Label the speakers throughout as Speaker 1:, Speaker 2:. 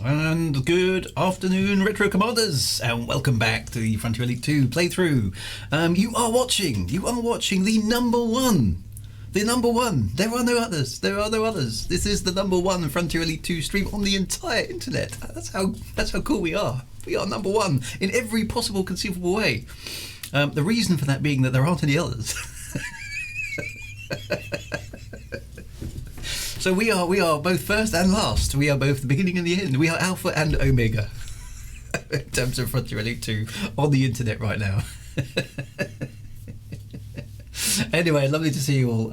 Speaker 1: And good afternoon, Retro Commanders, and welcome back to the Frontier Elite 2 playthrough. You are watching the number one. The number one. There are no others. This is the number one Frontier Elite 2 stream on the entire internet. That's how cool we are. We are number one in every possible conceivable way. The reason for that being that there aren't any others. So we are both first and last. We are both the beginning and the end. We are Alpha and Omega in terms of Frontier Elite 2 on the internet right now. Anyway, lovely to see you all.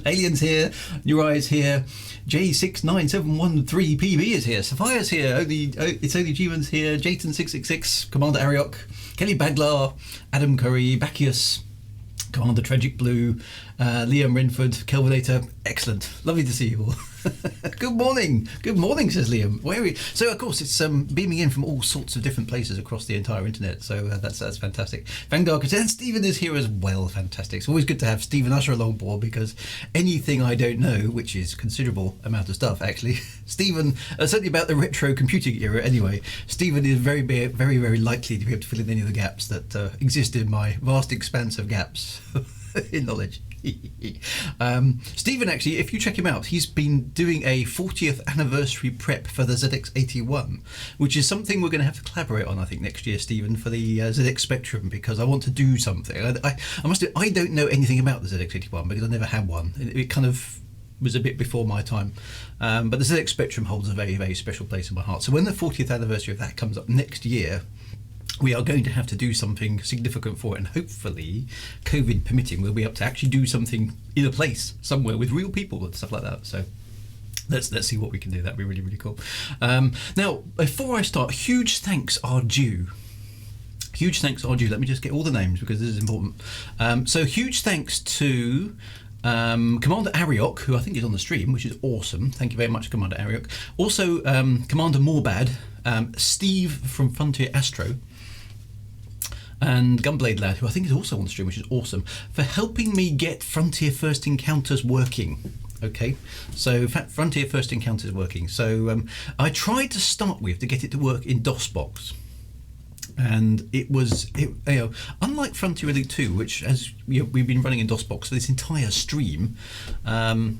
Speaker 1: Aliens here, Uri's here, J69713PB is here, Sophia's here, it's only G-Man's here, Jayton666, Commander Ariok, Kelly Baglar, Adam Curry, Bacchius, Commander Tragic Blue, Liam Renford, Kelvinator. Excellent. Lovely to see you all. Good morning, says Liam. Where are we? So, of course, it's beaming in from all sorts of different places across the entire internet. So that's fantastic. Vanguard, and Stephen is here as well. Fantastic. It's always good to have Stephen Usher along board because anything I don't know, which is considerable amount of stuff, actually, Stephen, certainly about the retro computing era anyway, Stephen is very, very likely to be able to fill in any of the gaps that exist in my vast expanse of gaps in knowledge. Stephen, actually, if you check him out, he's been doing a 40th anniversary prep for the ZX81, which is something we're going to have to collaborate on, I think, next year, Stephen, for the ZX Spectrum, because I want to do something. I must admit, I don't know anything about the ZX81 because I never had one. It kind of was a bit before my time, but the ZX Spectrum holds a very, very special place in my heart. So when the 40th anniversary of that comes up next year, we are going to have to do something significant for it, and hopefully, COVID permitting, we'll be able to actually do something in a place somewhere with real people and stuff like that. So let's see what we can do. That'd be really, really cool. Now, before I start, huge thanks are due. Let me just get all the names because this is important. So huge thanks to Commander Ariok, who I think is on the stream, which is awesome. Thank you very much, Commander Ariok. Also, Commander Morbad, Steve from Frontier Astro, and Gunblade Lad, who I think is also on the stream, which is awesome, for helping me get Frontier First Encounters working. Okay, so Frontier First Encounters working. So I tried to start with to get it to work in DOSBox. And it unlike Frontier Elite 2, which, as we've been running in DOSBox for this entire stream, Frontier,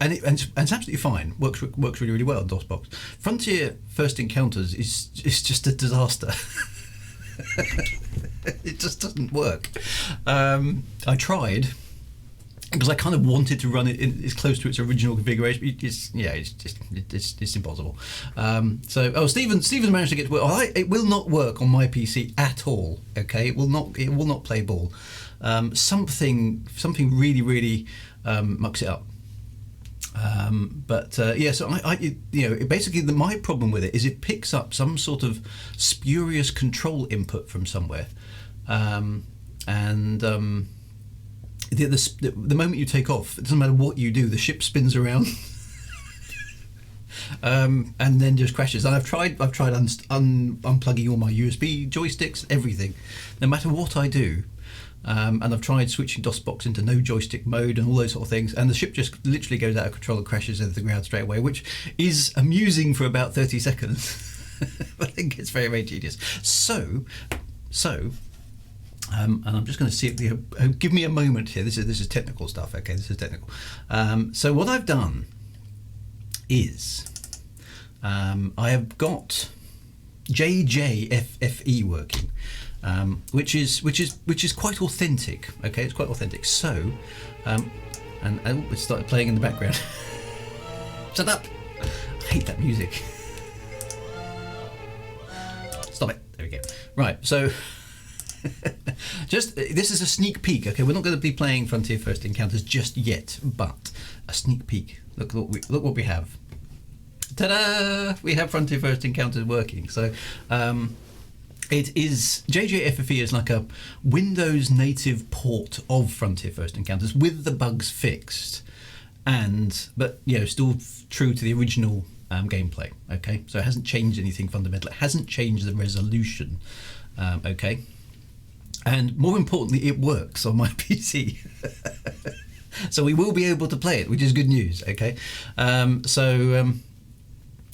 Speaker 1: and it's absolutely fine, works really, really well in DOSBox. Frontier First Encounters is just a disaster. It just doesn't work. I tried because I kind of wanted to run it as close to its original configuration. It's impossible. Stephen's managed to get to work. It will not work on my PC at all. Okay, it will not play ball. Something really, really mucks it up. So basically my problem with it is it picks up some sort of spurious control input from somewhere, the moment you take off, it doesn't matter what you do, the ship spins around. And then just crashes. And I've tried unplugging all my USB joysticks, everything, no matter what I do. And I've tried switching DOSBox into no joystick mode and all those sort of things, and the ship just literally goes out of control and crashes into the ground straight away, which is amusing for about 30 seconds. I think it's very, very tedious. And I'm just going to see if give me a moment here. This is technical stuff. Okay, this is technical. So what I've done is I have got JJFFE working. Which is quite authentic. Okay, it's quite authentic. So, it started playing in the background. Shut up! I hate that music. Stop it. There we go. Right. So, this is a sneak peek. Okay, we're not going to be playing Frontier First Encounters just yet, but a sneak peek. Look what we have. Ta-da! We have Frontier First Encounters working. So. It is JJFFE is like a Windows native port of Frontier First Encounters with the bugs fixed, but still true to the original gameplay. Okay, so it hasn't changed anything fundamental. It hasn't changed the resolution. Okay, and more importantly, it works on my PC. So we will be able to play it, which is good news. Okay,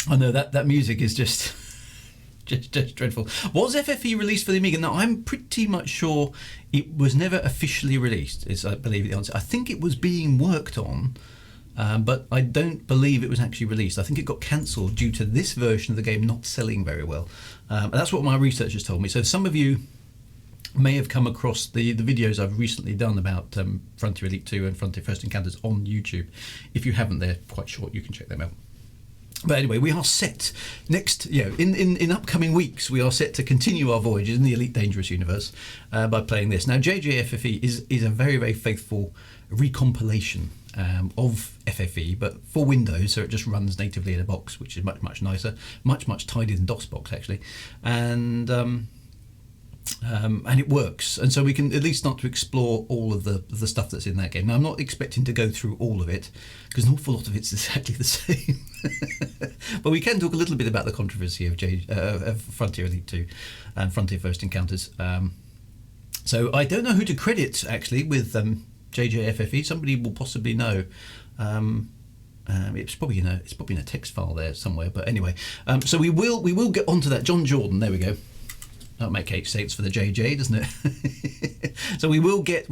Speaker 1: I know that music is just just dreadful. Was FFE released for the Amiga? Now, I'm pretty much sure it was never officially released, is I believe the answer. I think it was being worked on, but I don't believe it was actually released. I think it got cancelled due to this version of the game not selling very well. And that's what my researchers told me. So some of you may have come across the videos I've recently done about Frontier Elite 2 and Frontier First Encounters on YouTube. If you haven't, they're quite short. You can check them out. But anyway, we are set next, in upcoming weeks, we are set to continue our voyages in the Elite Dangerous universe by playing this. Now, JJFFE is a very, very faithful recompilation of FFE, but for Windows, so it just runs natively in a box, which is much, much nicer, much, much tidier than DOSBox, actually. And it works, and so we can at least start to explore all of the stuff that's in that game. Now, I'm not expecting to go through all of it, because an awful lot of it's exactly the same. But we can talk a little bit about the controversy of Frontier Elite 2 and Frontier First Encounters. So I don't know who to credit, actually, with JJFFE. Somebody will possibly know. It's probably in a text file there somewhere. But anyway, so we will get onto that. John Jordan, there we go. That'll make 8 states for the JJ, doesn't it? So we will get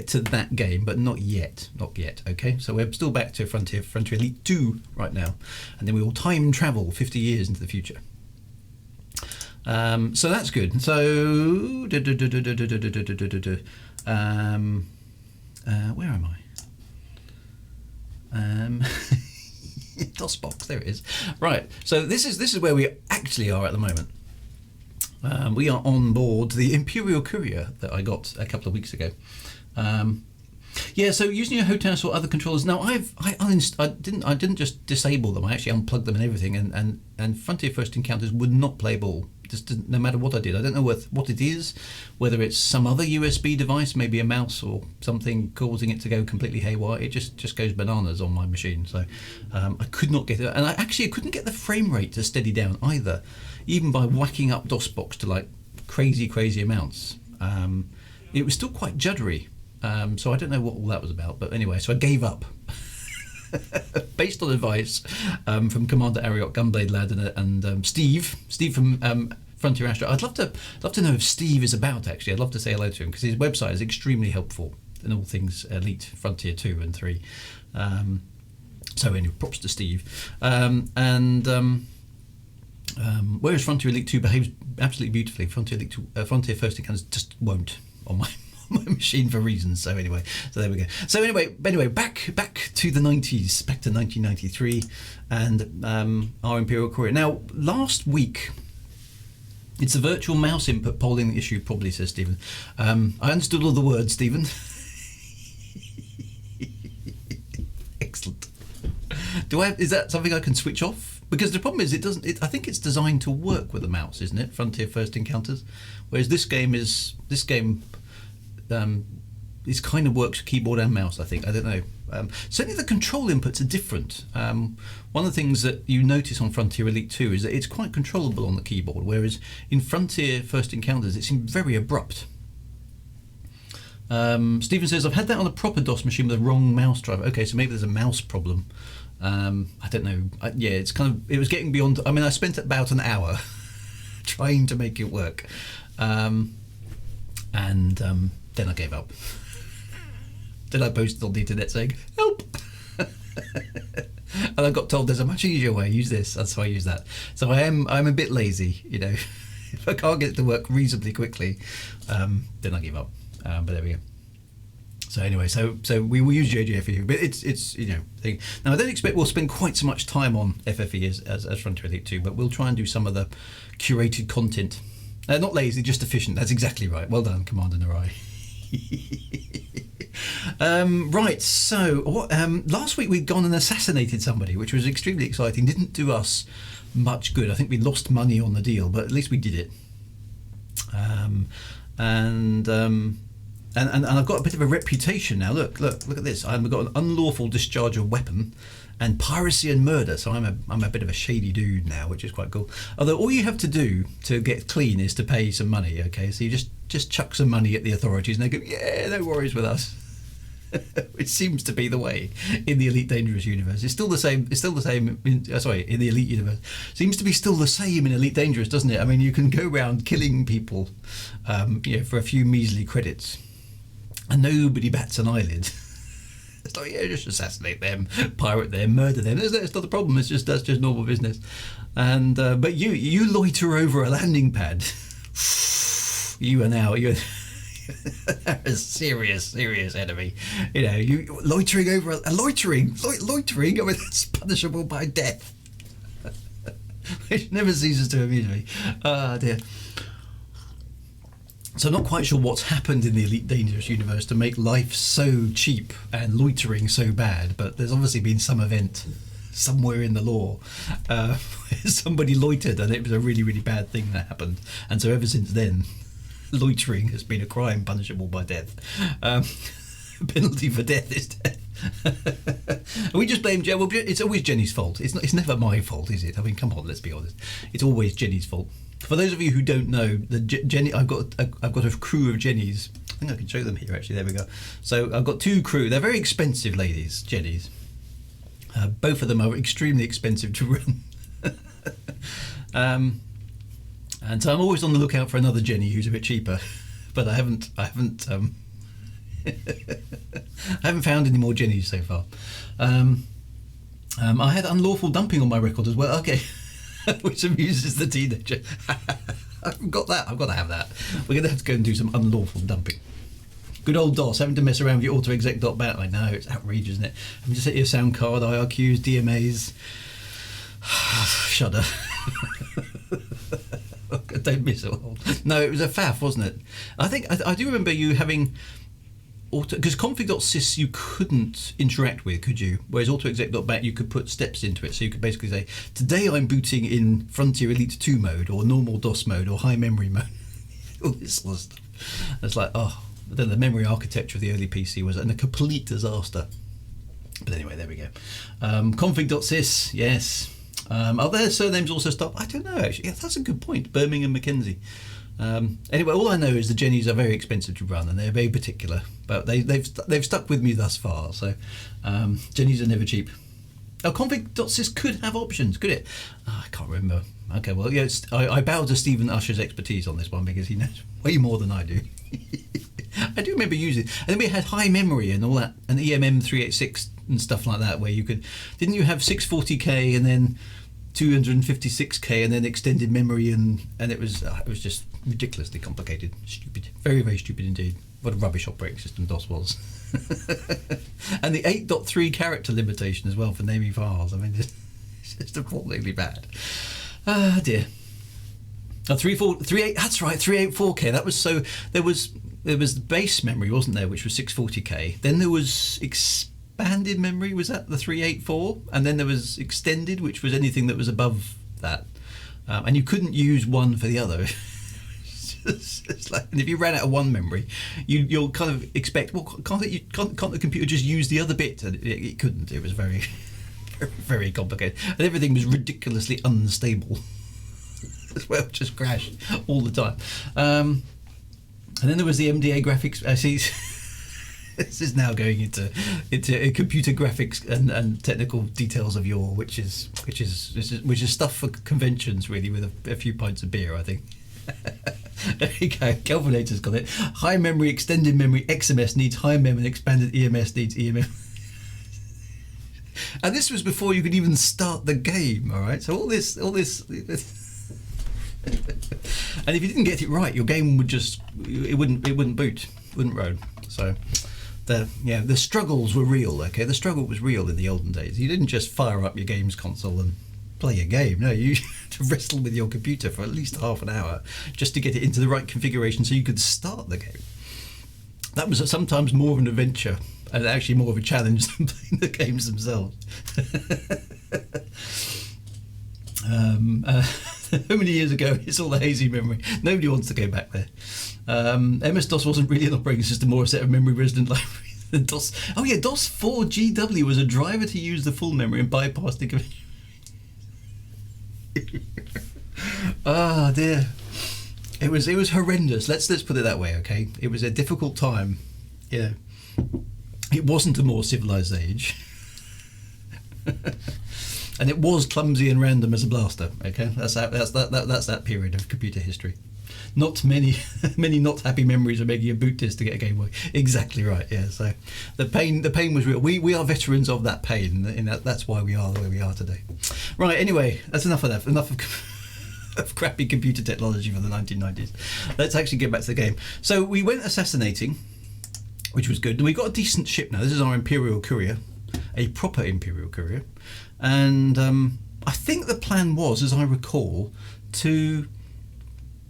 Speaker 1: to that game, but not yet. Okay, so we're still back to Frontier Elite 2 right now, and then we will time travel 50 years into the future. So that's good. So where am I? DOSBox, there it is. Right. So this is where we actually are at the moment. We are on board the Imperial Courier that I got a couple of weeks ago. So using a HOTAS or other controllers. Now I didn't just disable them. I actually unplugged them and everything. And Frontier First Encounters would not play ball. Just no matter what I did. I don't know what it is. Whether it's some other USB device, maybe a mouse or something causing it to go completely haywire. It just goes bananas on my machine. So I could not get it, and I couldn't get the frame rate to steady down either. Even by whacking up DOSBox to like crazy amounts, it was still quite juddery. So I don't know what all that was about. But anyway, so I gave up. Based on advice from Commander Ariok, Gunblade Lad, and Steve from Frontier Astro. I'd love to know if Steve is about, actually. I'd love to say hello to him, because his website is extremely helpful in all things Elite, Frontier 2 and 3. So anyway, props to Steve. Whereas Frontier Elite 2 behaves absolutely beautifully, Frontier First Encounters just won't on my machine for reasons. So anyway, there we go. So anyway, back to the 90s, back to 1993, and our Imperial Courier. Now, last week, it's the virtual mouse input polling issue, probably, says Stephen. I understood all the words, Stephen. Excellent. Is that something I can switch off? Because the problem is I think it's designed to work with a mouse, isn't it? Frontier First Encounters, whereas this game kind of works keyboard and mouse. I think, I don't know. Certainly the control inputs are different. One of the things that you notice on Frontier Elite 2 is that it's quite controllable on the keyboard, whereas in Frontier First Encounters it seems very abrupt. Stephen says, I've had that on a proper DOS machine with the wrong mouse driver. Okay, so maybe there's a mouse problem. I don't know. It was getting beyond. I mean, I spent about an hour trying to make it work, and then I gave up. Then I posted on the internet saying, help. And I got told there's a much easier way, use this, and so I use that. So I'm a bit lazy, if I can't get it to work reasonably quickly, then I give up. But there we go. So anyway, so we will use JJFE, but it's thing. Now I don't expect we'll spend quite so much time on FFE as Frontier Elite 2, but we'll try and do some of the curated content. Not lazy, just efficient. That's exactly right. Well done, Commander Narai. Right, so last week we'd gone and assassinated somebody, which was extremely exciting. Didn't do us much good. I think we lost money on the deal, but at least we did it. And I've got a bit of a reputation now. Look at this. I've got an unlawful discharge of weapon and piracy and murder. So I'm a bit of a shady dude now, which is quite cool. Although all you have to do to get clean is to pay some money. Okay, so you just chuck some money at the authorities and they go, yeah, no worries with us. which seems to be the way in the Elite Dangerous universe. It's still the same. It's still the same. In the Elite universe, seems to be still the same in Elite Dangerous, doesn't it? I mean, you can go around killing people, for a few measly credits, and nobody bats an eyelid. It's like, just assassinate them, pirate them, murder them. That's not the problem. That's just normal business. And but you loiter over a landing pad. You're a serious enemy. You loitering over loitering. I mean, that's punishable by death. It never ceases to amuse me. Ah, dear. So I'm not quite sure what's happened in the Elite Dangerous universe to make life so cheap and loitering so bad, but there's obviously been some event somewhere in the lore where somebody loitered and it was a really, really bad thing that happened. And so ever since then, loitering has been a crime punishable by death. Penalty for death is death. We just blame Jenny. Well, it's always Jenny's fault. It's never my fault, is it? I mean, come on, let's be honest. It's always Jenny's fault. For those of you who don't know, Jenny, I've got a crew of Jennies. I think I can show them here. Actually, there we go. So I've got two crew. They're very expensive ladies, Jennies. Both of them are extremely expensive to run. And so I'm always on the lookout for another Jenny who's a bit cheaper, but I haven't I haven't found any more Jennies so far. I had unlawful dumping on my record as well. Okay. Which amuses the teenager. I've got that. I've got to have that. We're going to have to go and do some unlawful dumping. Good old DOS, having to mess around with your autoexec.bat. I know, it's outrageous, isn't it? Having to set your sound card, IRQs, DMAs. Shudder. Don't miss it all. No, it was a faff, wasn't it? I do remember you having because config.sys you couldn't interact with, could you? Whereas autoexec.bat you could put steps into it, so you could basically say, today I'm booting in Frontier Elite 2 mode, or normal DOS mode, or high memory mode. All this sort of stuff. It's like, the memory architecture of the early PC was a complete disaster. But anyway, there we go. Config.sys, yes. Are their surnames also start? I don't know, actually. Yeah, that's a good point. Birmingham Mackenzie. Anyway, all I know is the Jennies are very expensive to run and they're very particular, but they've stuck with me thus far. So Jennies are never cheap. Oh, config.sys could have options, could it? I can't remember. Okay, well, yeah, I bow to Stephen Usher's expertise on this one because he knows way more than I do. I do remember using it. And then we had high memory and all that, and EMM386 and stuff like that, where you could, didn't you have 640k and then 256k and then extended memory, and it was just ridiculously complicated, stupid, very, very stupid indeed. What a rubbish operating system DOS was. And the 8.3 character limitation as well for naming files. I mean, it's just appallingly bad. Ah, dear. Oh, 38. That's right, 384k. That was so. There was the base memory, wasn't there, which was 640k. Then there was expanded memory. Was that the 384? And then there was extended, which was anything that was above that. And you couldn't use one for the other. It's like, and if you ran out of one memory, you'll kind of expect, well, can't the computer just use the other bit? And it couldn't. It was very, very, very complicated, and everything was ridiculously unstable as well, just crashed all the time. And then there was the MDA graphics. See, this is now going into computer graphics and technical details of yore, which is stuff for conventions, really, with a few pints of beer, I think. There you go. Kelvinator's got it. High memory, extended memory, XMS needs high memory, expanded EMS needs EMM. And this was before you could even start the game. All right. So all this. And if you didn't get it right, your game would wouldn't boot, wouldn't run. So the struggles were real. Okay, the struggle was real in the olden days. You didn't just fire up your games console and play a game. No, you had to wrestle with your computer for at least half an hour just to get it into the right configuration so you could start the game. That was sometimes more of an adventure and actually more of a challenge than playing the games themselves. How many years ago? It's all a hazy memory. Nobody wants to go back there. MS-DOS wasn't really an operating system or a set of memory resident libraries. DOS 4GW was a driver to use the full memory and bypass the convention. Ah, dear. It was horrendous. Let's put it that way, okay? It was a difficult time, It wasn't a more civilized age. And it was clumsy and random as a blaster. Okay, that's that period of computer history. Not many not happy memories of making a boot disk to get a Game Boy. Exactly right. Yeah. So the pain was real. We are veterans of that pain. That's why we are the way we are today. Right. Anyway, that's enough of that. Enough of crappy computer technology from the 1990s. Let's actually get back to the game. So we went assassinating, which was good. And we got a decent ship now. This is our Imperial Courier, a proper Imperial Courier. And I think the plan was, as I recall, to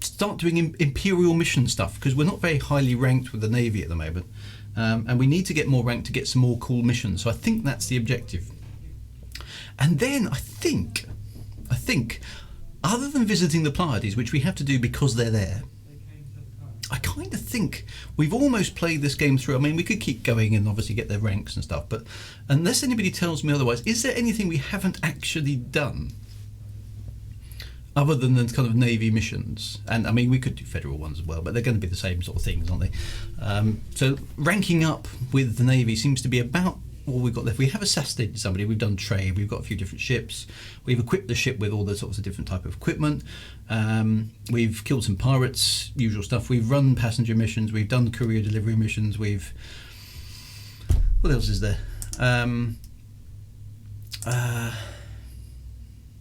Speaker 1: start doing Imperial mission stuff, because we're not very highly ranked with the Navy at the moment. And we need to get more ranked to get some more cool missions. So I think that's the objective. And then I think, other than visiting the Pleiades, which we have to do because they're there, I kind of think we've almost played this game through. I mean, we could keep going and obviously get their ranks and stuff, but unless anybody tells me otherwise, is there anything we haven't actually done other than the kind of Navy missions? And I mean, we could do Federal ones as well, but they're going to be the same sort of things, aren't they? So ranking up with the Navy seems to be about all we've got left. We have assassinated somebody, we've done trade, we've got a few different ships, we've equipped the ship with all the sorts of different type of equipment, we've killed some pirates, usual stuff, we've run passenger missions, we've done courier delivery missions, what else is there?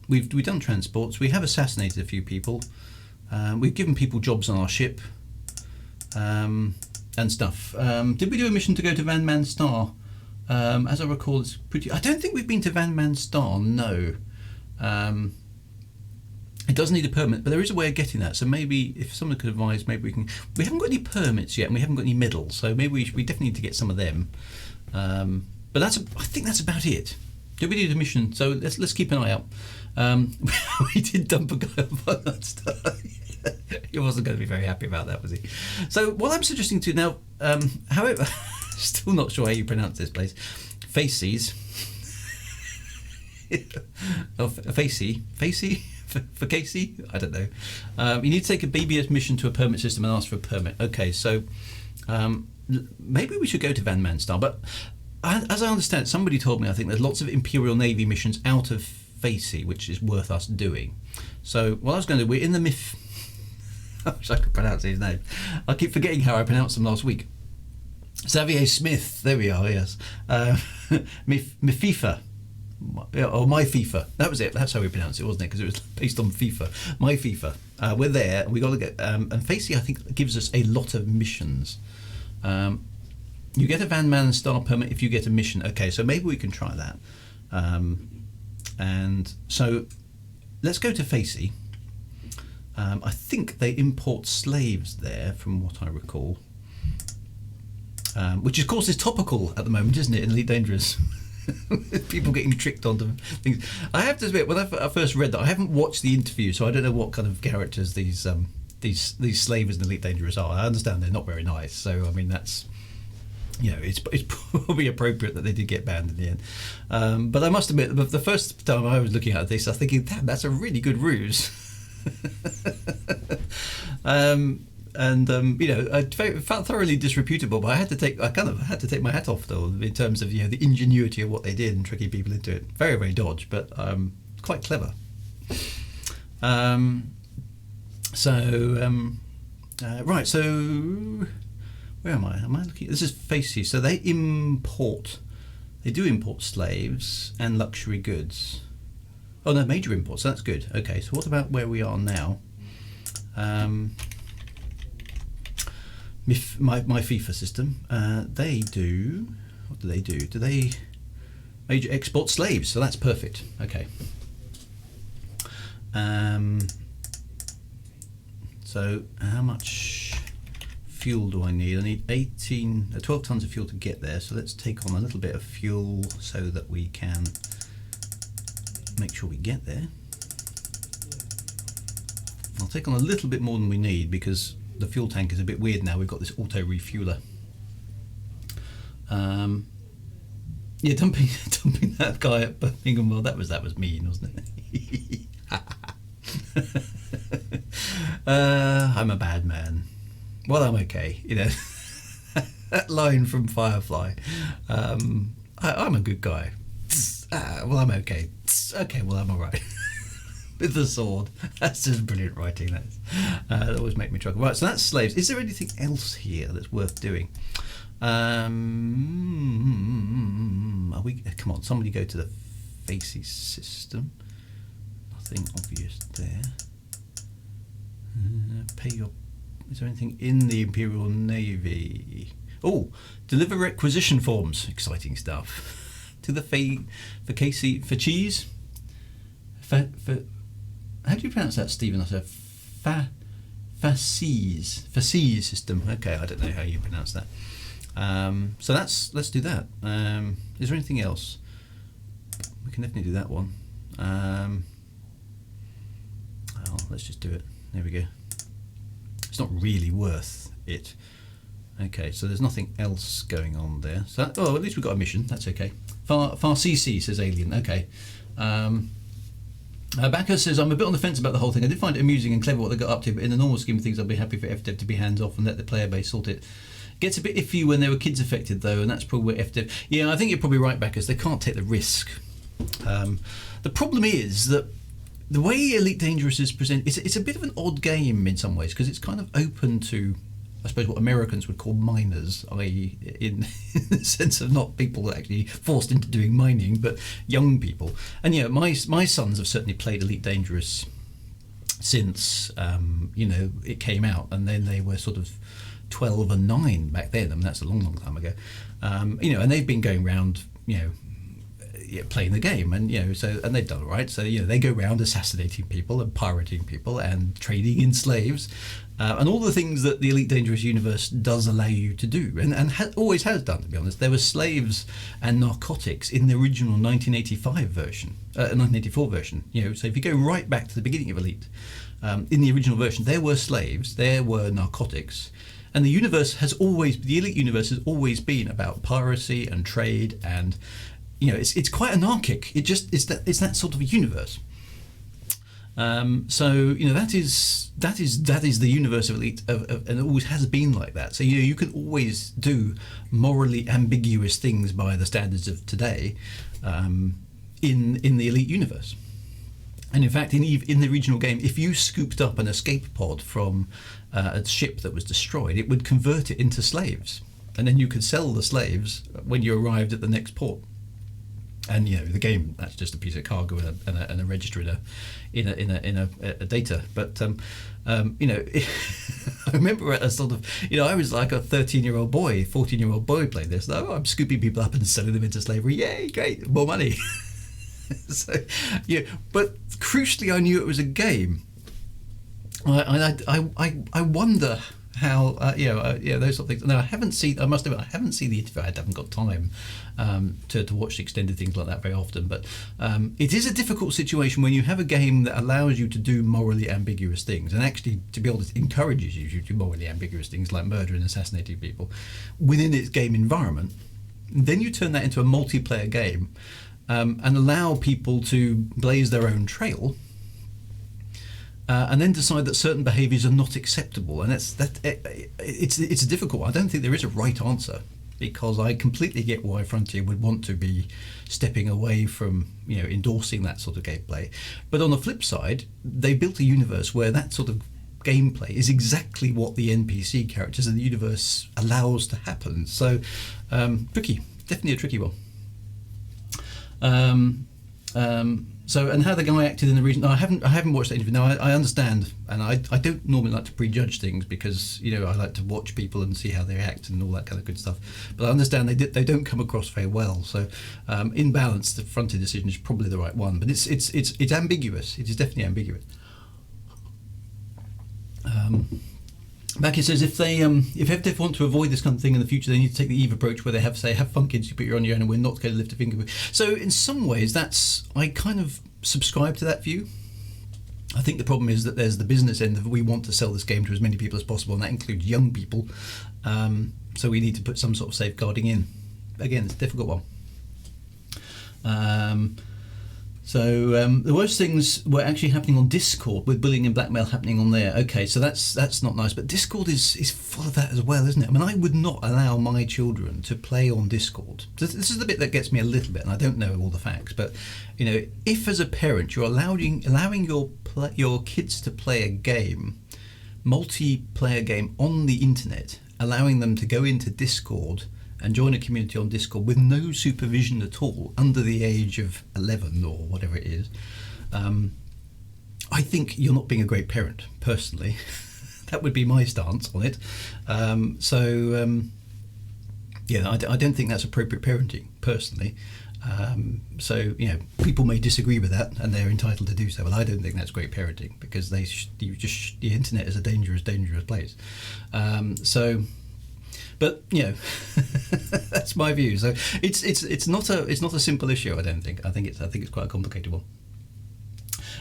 Speaker 1: We've done transports, we have assassinated a few people, we've given people jobs on our ship, and stuff. Did we do a mission to go to Van Man Star? As I recall, it's pretty. I don't think we've been to Van Man Star. No, it does need a permit, but there is a way of getting that. So maybe if someone could advise, maybe we can. We haven't got any permits yet, and we haven't got any medals. So maybe we definitely need to get some of them. But I think that's about it. Did we do the mission? So let's keep an eye out. We did dump a guy on Van Man Star. He wasn't going to be very happy about that, was he? So what I'm suggesting to now, however. Still not sure how you pronounce this place. Faces. Facey? For Casey? I don't know. You need to take a BBS mission to a permit system and ask for a permit. Okay, so maybe we should go to Van Man Star. But as I understand, somebody told me, I think there's lots of Imperial Navy missions out of Facey, which is worth us doing. So what I was going to do, we're in the I wish I could pronounce his name. I keep forgetting how I pronounced them last week. Xavier Smith, there we are, yes. FIFA, or My FIFA, that was it, that's how we pronounced it, wasn't it? Because it was based on FIFA. My FIFA. We're there, we got to get, and Facey, I think, gives us a lot of missions. You get a Van Man Star permit if you get a mission. Okay, so maybe we can try that. And so, let's go to Facey. I think they import slaves there, from what I recall. Which of course is topical at the moment, isn't it, in Elite Dangerous? People getting tricked onto things. I have to admit, when I first read that, I haven't watched the interview, so I don't know what kind of characters these slavers in Elite Dangerous are. I understand they're not very nice, so I mean that's, you know, it's probably appropriate that they did get banned in the end. But I must admit, the first time I was looking at this, I was thinking, damn, that's a really good ruse. You know, I felt thoroughly disreputable, but I kind of had to take my hat off though, in terms of, you know, the ingenuity of what they did and tricking people into it. Very, very dodge, but quite clever. Right, so where am I? Am I looking? This is Facey. So they do import slaves and luxury goods. Oh no, major imports. So that's good. Okay, so what about where we are now? My FIFA system, they do, what do they do? Do they major export slaves? So that's perfect. Okay. So how much fuel do I need? I need 12 tons of fuel to get there. So let's take on a little bit of fuel so that we can make sure we get there. I'll take on a little bit more than we need because the fuel tank is a bit weird now. We've got this auto refueler. Yeah, dumping that guy at Birmingham. Well, that was mean, wasn't it? I'm a bad man. Well, I'm okay, you know. that line from Firefly. I'm a good guy. Well, I'm okay. Okay, well, I'm all right. With the sword. That's just brilliant writing. That always make me chuckle. Right, so that's slaves. Is there anything else here that's worth doing? Are we? Come on, somebody go to the Faces system. Nothing obvious there. Pay your. Is there anything in the Imperial Navy? Oh, deliver requisition forms. Exciting stuff. To the for Casey for cheese. For how do you pronounce that, Stephen? I said Faces system. Okay, I don't know how you pronounce that. So let's do that. Is there anything else? We can definitely do that one. Let's just do it. There we go. It's not really worth it. Okay, so there's nothing else going on there. So at least we've got a mission. That's okay. Far CC says Alien. Okay. Bacchus says, I'm a bit on the fence about the whole thing. I did find it amusing and clever what they got up to, but in the normal scheme of things, I'd be happy for FDev to be hands off and let the player base sort it. Gets a bit iffy when there were kids affected, though, and that's probably where FDev... Yeah, I think you're probably right, Bacchus. They can't take the risk. The problem is that the way Elite Dangerous is presented, it's a bit of an odd game in some ways, because it's kind of open to, I suppose, what Americans would call minors, i.e. in the sense of not people that actually forced into doing mining, but young people. And yeah, my sons have certainly played Elite Dangerous since it came out, and then they were sort of 12 and 9 back then. I mean, that's a long time ago. And they've been going around, playing the game, and and they've done all right. So they go around assassinating people and pirating people and trading in slaves, and all the things that the Elite Dangerous universe does allow you to do, and always has done. To be honest, there were slaves and narcotics in the original 1984 version. So if you go right back to the beginning of Elite, in the original version, there were slaves, there were narcotics. And the Elite universe has always been about piracy and trade, and it's quite anarchic. It's that sort of a universe. That is the universe of Elite, and it always has been like that. So you can always do morally ambiguous things by the standards of today, in the Elite universe. And in fact, in the original game, if you scooped up an escape pod from a ship that was destroyed, it would convert it into slaves, and then you could sell the slaves when you arrived at the next port. And the game, that's just a piece of cargo and a register in a data. But I remember at a sort of I was like a 13-year-old boy, 14-year-old boy playing this. Oh, I'm scooping people up and selling them into slavery. Yay, great, more money. So but crucially, I knew it was a game. I wonder how those sort of things. Now I haven't seen. I must admit, I haven't seen the interview. I haven't got time to watch extended things like that very often. But it is a difficult situation when you have a game that allows you to do morally ambiguous things, and actually, to be honest, encourages you to do morally ambiguous things like murder and assassinating people within its game environment. And then you turn that into a multiplayer game. And allow people to blaze their own trail, and then decide that certain behaviours are not acceptable, and it's a difficult one. I don't think there is a right answer, because I completely get why Frontier would want to be stepping away from endorsing that sort of gameplay. But on the flip side, they built a universe where that sort of gameplay is exactly what the NPC characters in the universe allows to happen. So tricky, definitely a tricky one. And how the guy acted in the region, I haven't watched that interview. Now I understand, and I don't normally like to prejudge things, because I like to watch people and see how they act and all that kind of good stuff. But I understand they don't come across very well. So in balance, the Frontier decision is probably the right one. But it's ambiguous. It is definitely ambiguous. Becky says if FDev want to avoid this kind of thing in the future, they need to take the Eve approach, where they have fun kids, you put you on your own, and we're not going to lift a finger. So in some ways, I kind of subscribe to that view. I think the problem is that there's the business end of, we want to sell this game to as many people as possible, and that includes young people. So we need to put some sort of safeguarding in. Again, it's a difficult one. So the worst things were actually happening on Discord, with bullying and blackmail happening on there. Okay, so that's not nice. But Discord is full of that as well, isn't it? I mean, I would not allow my children to play on Discord. This is the bit that gets me a little bit, and I don't know all the facts. But if as a parent you're allowing your kids to play a game, multiplayer game on the internet, allowing them to go into Discord and join a community on Discord with no supervision at all, under the age of 11 or whatever it is, I think you're not being a great parent, personally. That would be my stance on it. I don't think that's appropriate parenting, personally. People may disagree with that, and they're entitled to do so, but I don't think that's great parenting, because the internet is a dangerous place. But that's my view. So it's not a simple issue. I don't think. I think it's quite a complicated one.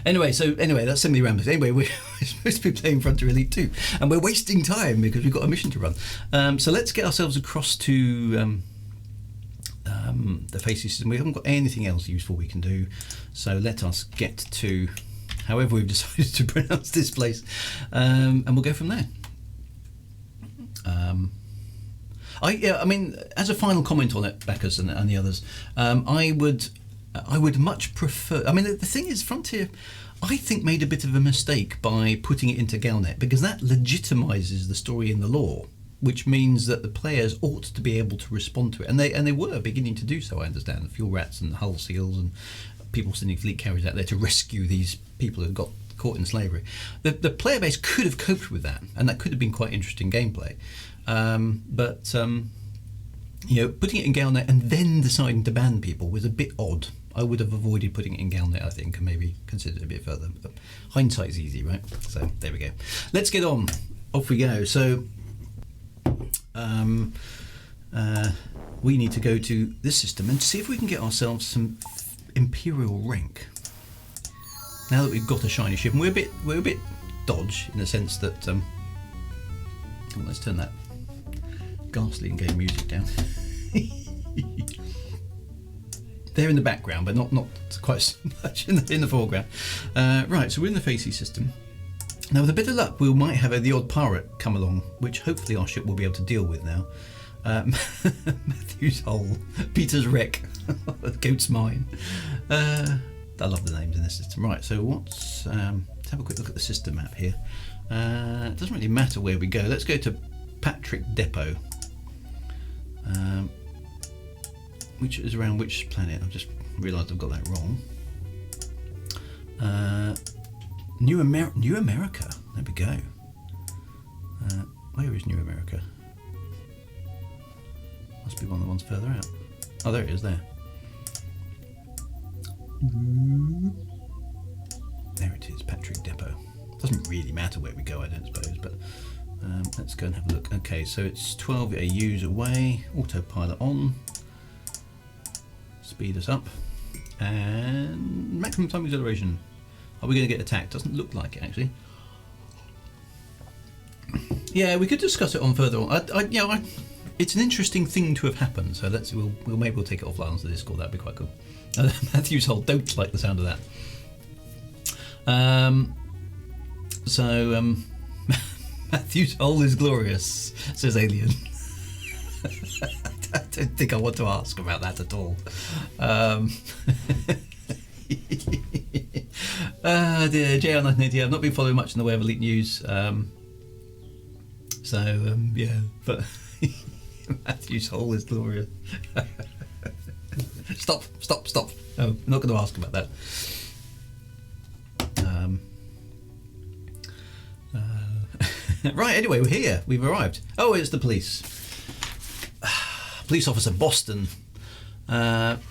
Speaker 1: Anyway, that's simply rambling. Anyway, we're supposed to be playing Frontier Elite 2, and we're wasting time because we've got a mission to run. So let's get ourselves across to the FACES system. We haven't got anything else useful we can do, so let us get to however we've decided to pronounce this place, and we'll go from there. I mean, as a final comment on it, Bacchus and the others, I would much prefer. I mean, the thing is, Frontier, I think, made a bit of a mistake by putting it into Galnet, because that legitimises the story in the lore, which means that the players ought to be able to respond to it, and they were beginning to do so. I understand, the fuel rats and hull seals and people sending fleet carriers out there to rescue these people who got caught in slavery. The player base could have coped with that, and that could have been quite interesting gameplay. Putting it in Galnet and then deciding to ban people was a bit odd. I would have avoided putting it in Galnet, I think, and maybe considered it a bit further. But hindsight's easy, right? So there we go. Let's get on. Off we go. So we need to go to this system and see if we can get ourselves some Imperial rank. Now that we've got a shiny ship, and we're a bit dodge in the sense that let's turn that ghastly in-game music down. They're in the background, but not quite so much in the foreground. Right, so we're in the FACES system. Now, with a bit of luck, we might have the odd pirate come along, which hopefully our ship will be able to deal with now. Matthew's Hole, Peter's Wreck, Goat's Mine. I love the names in this system. Right, so let's have a quick look at the system map here. It doesn't really matter where we go. Let's go to Patrick Depot, which is around which planet? I've just realised I've got that wrong. New America. There we go. Where is New America? Must be one of the ones further out. Oh, there it is. There. There it is, Patrick Depot. Doesn't really matter where we go, I don't suppose, but let's go and have a look. Okay, so it's 12 AUs away, autopilot on, speed us up, and maximum time acceleration. Are we going to get attacked? Doesn't look like it, actually. Yeah, we could discuss it on further on. It's an interesting thing to have happened, so maybe we'll take it offline onto Discord. That'd be quite cool. Matthew's Hole, don't like the sound of that. Matthew's Hole is glorious, says Alien. I don't think I want to ask about that at all. Dear JR1980, I've not been following much in the way of Elite news. But Matthew's Hole is glorious. Stop. Oh, I'm not going to ask about that. Right, anyway, we're here. We've arrived. Oh, it's the police. Police Officer Boston.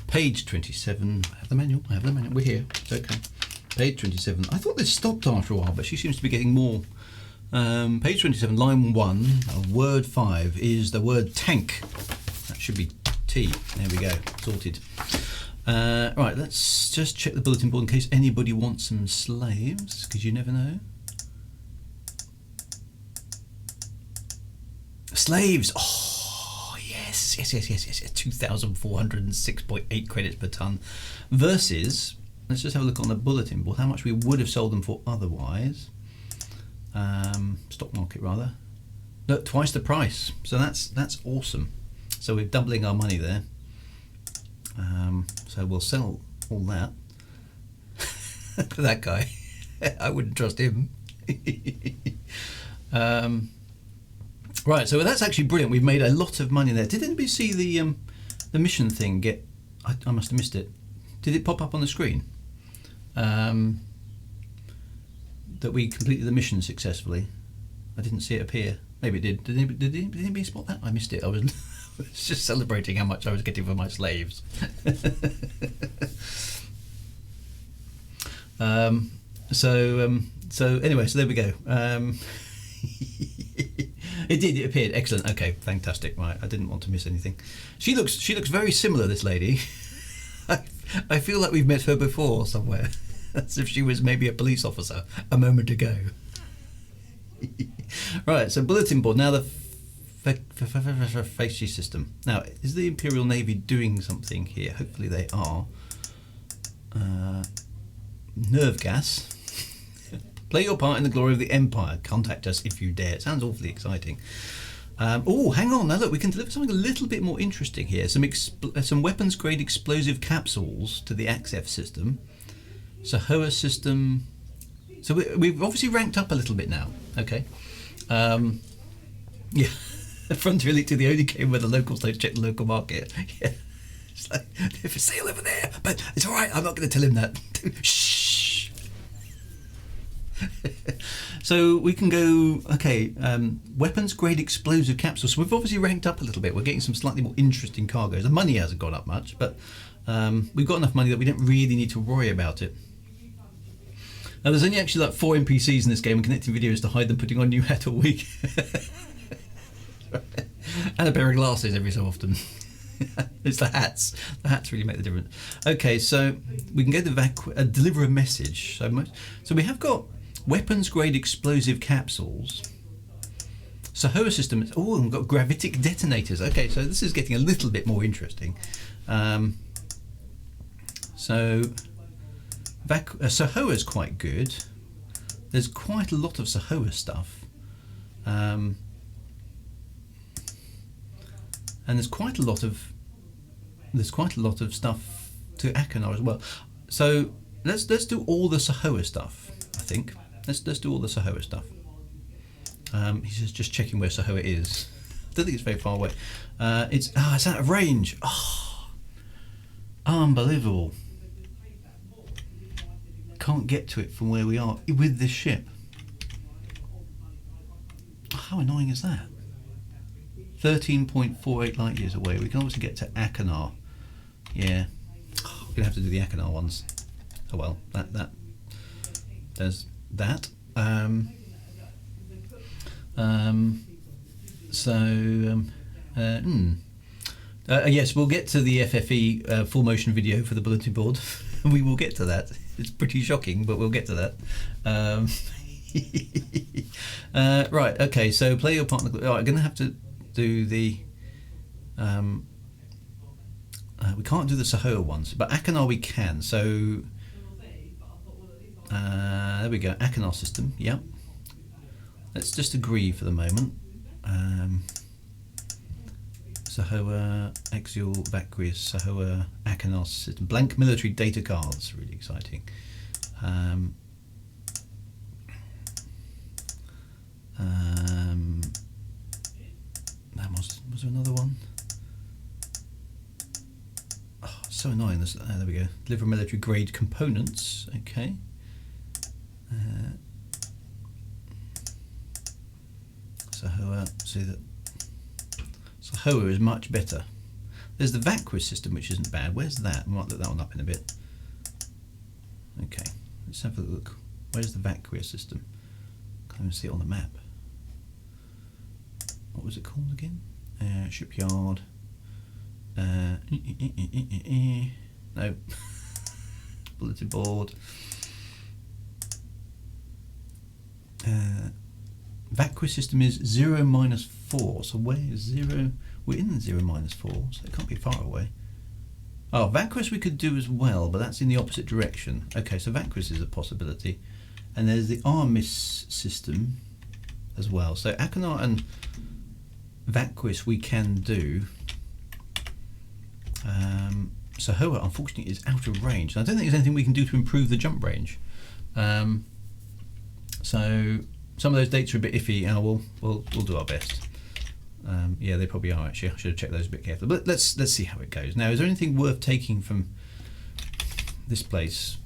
Speaker 1: Page 27. I have the manual. We're here. Okay. Page 27. I thought this stopped after a while, but she seems to be getting more. Page 27, line 1, word 5 is the word tank. That should be T. There we go. Sorted. Right, let's just check the bulletin board in case anybody wants some slaves, because you never know. Slaves! Oh, yes. 2,406.8 credits per ton versus let's just have a look on the bulletin board, how much we would have sold them for otherwise. Stock market rather. Look, twice the price. So that's awesome. So we're doubling our money there. So we'll sell all that. That guy, I wouldn't trust him. Right, so that's actually brilliant. We've made a lot of money there. Did anybody see the mission thing get? I must have missed it. Did it pop up on the screen? That we completed the mission successfully. I didn't see it appear. Maybe it did. Did anybody spot that? I missed it. I was just celebrating how much I was getting for my slaves. So anyway, so there we go. It appeared. Excellent. Okay, fantastic. Right, I didn't want to miss anything. She looks very similar, this lady. I feel like we've met her before somewhere. As if she was maybe a police officer a moment ago. Right, so bulletin board. Now the Facey system. Now, is the Imperial Navy doing something here? Hopefully they are. Nerve gas. Play your part in the glory of the Empire. Contact us if you dare. It sounds awfully exciting. Oh, hang on. Now look, we can deliver something a little bit more interesting here. Some weapons-grade explosive capsules to the AXF system. Sahoa system. So we've obviously ranked up a little bit now. Okay. Yeah. Frontier Elite 2, the only game where the locals don't check the local market. Yeah. It's like, they're for sale over there, but it's all right. I'm not going to tell him that. Shh. So we can go, okay, weapons grade explosive capsules. So we've obviously ranked up a little bit. We're getting some slightly more interesting cargoes. The money hasn't gone up much, but we've got enough money that we don't really need to worry about it. Now there's only actually like 4 NPCs in this game, and connecting videos to hide them putting on new hat all week. And a pair of glasses every so often. It's the hats. The hats really make the difference. Okay, so we can go to deliver a message. So we have got weapons grade explosive capsules. Sahoa system. Oh, and we've got gravitic detonators. Okay, so this is getting a little bit more interesting. Sahoa is quite good. There's quite a lot of Sahoa stuff. And there's quite a lot of stuff to Achenar as well. So let's do all the Sahoa stuff. I think let's do all the Sahoa stuff. He's just checking where Sahoa is. I don't think it's very far away. It's out of range. Oh, unbelievable! Can't get to it from where we are with this ship. How annoying is that? 13.48 light years away. We can obviously get to Achenar. Yeah, we're gonna have to do the Achenar ones. Oh well, there's that. Yes, we'll get to the FFE full motion video for the bulletin board. We will get to that. It's pretty shocking, but we'll get to that. Right. Okay. So play your part. I'm going to have to do the. We can't do the Sahoa ones, but Achenar we can. So there we go. Achenar system. Yep. Let's just agree for the moment. Sahoa, Axial, Vacuous, Sahoa, Achenar system. Blank military data cards. Really exciting. Was there another one? Oh, so annoying. There we go. Deliver military grade components. Okay. Sahoa. See that. Sahoa is much better. There's the Vacuous system, which isn't bad. Where's that? We might look that one up in a bit. Okay. Let's have a look. Where's the Vacuous system? Can't even see it on the map. What was it called again? Shipyard. No. Bulletin board. Vacuous system is 0 - 4. So where is 0? We're in 0 - 4, so it can't be far away. Oh, Vanquis we could do as well, but that's in the opposite direction. Okay, so Vanquis is a possibility. And there's the Armis system as well. So Achenar and Vanquis we can do. Sahoa, unfortunately, is out of range. And I don't think there's anything we can do to improve the jump range. So some of those dates are a bit iffy, and we'll do our best. Yeah, they probably are actually. I should have checked those a bit carefully. But let's see how it goes. Now, is there anything worth taking from this place?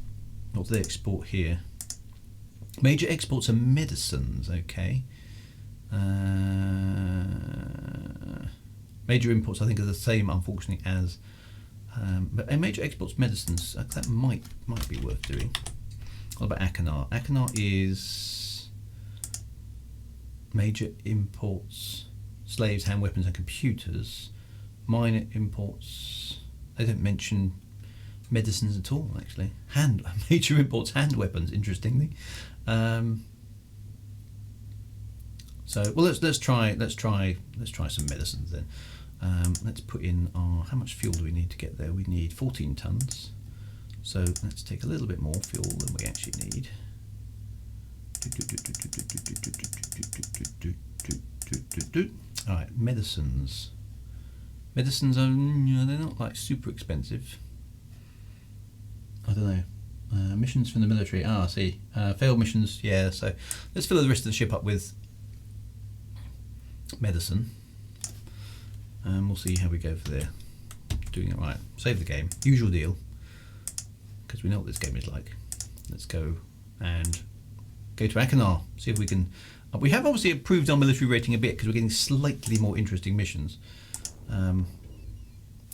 Speaker 1: What do they export here? Major exports are medicines. Okay. Major imports, I think, are the same, unfortunately, as. But a major exports medicines. That might be worth doing. What about Achenar? Achenar is major imports. Slaves, hand weapons and computers. Minor imports, they don't mention medicines at all actually. Major imports hand weapons, interestingly. So well, let's try some medicines then. Let's put in our, how much fuel do we need to get there? We need 14 tons. So let's take a little bit more fuel than we actually need. Alright, medicines. Medicines are, they're not like super expensive. I don't know. Missions from the military. I see. Failed missions, yeah, so let's fill the rest of the ship up with medicine. And we'll see how we go for there. Doing it right. Save the game. Usual deal. Because we know what this game is like. Let's go and go to Achenar. See if we can. We have obviously improved our military rating a bit because we're getting slightly more interesting missions. I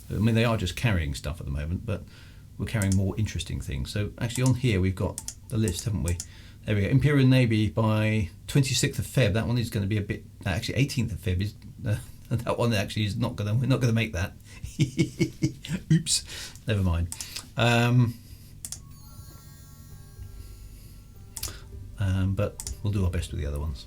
Speaker 1: mean, they are just carrying stuff at the moment, but we're carrying more interesting things. So actually on here we've got the list, haven't we? There we go. Imperial Navy by 26th of Feb. That one is going to be a bit. Actually, 18th of Feb is. That one actually is not going to. We're not going to make that. Oops. Never mind. But we'll do our best with the other ones.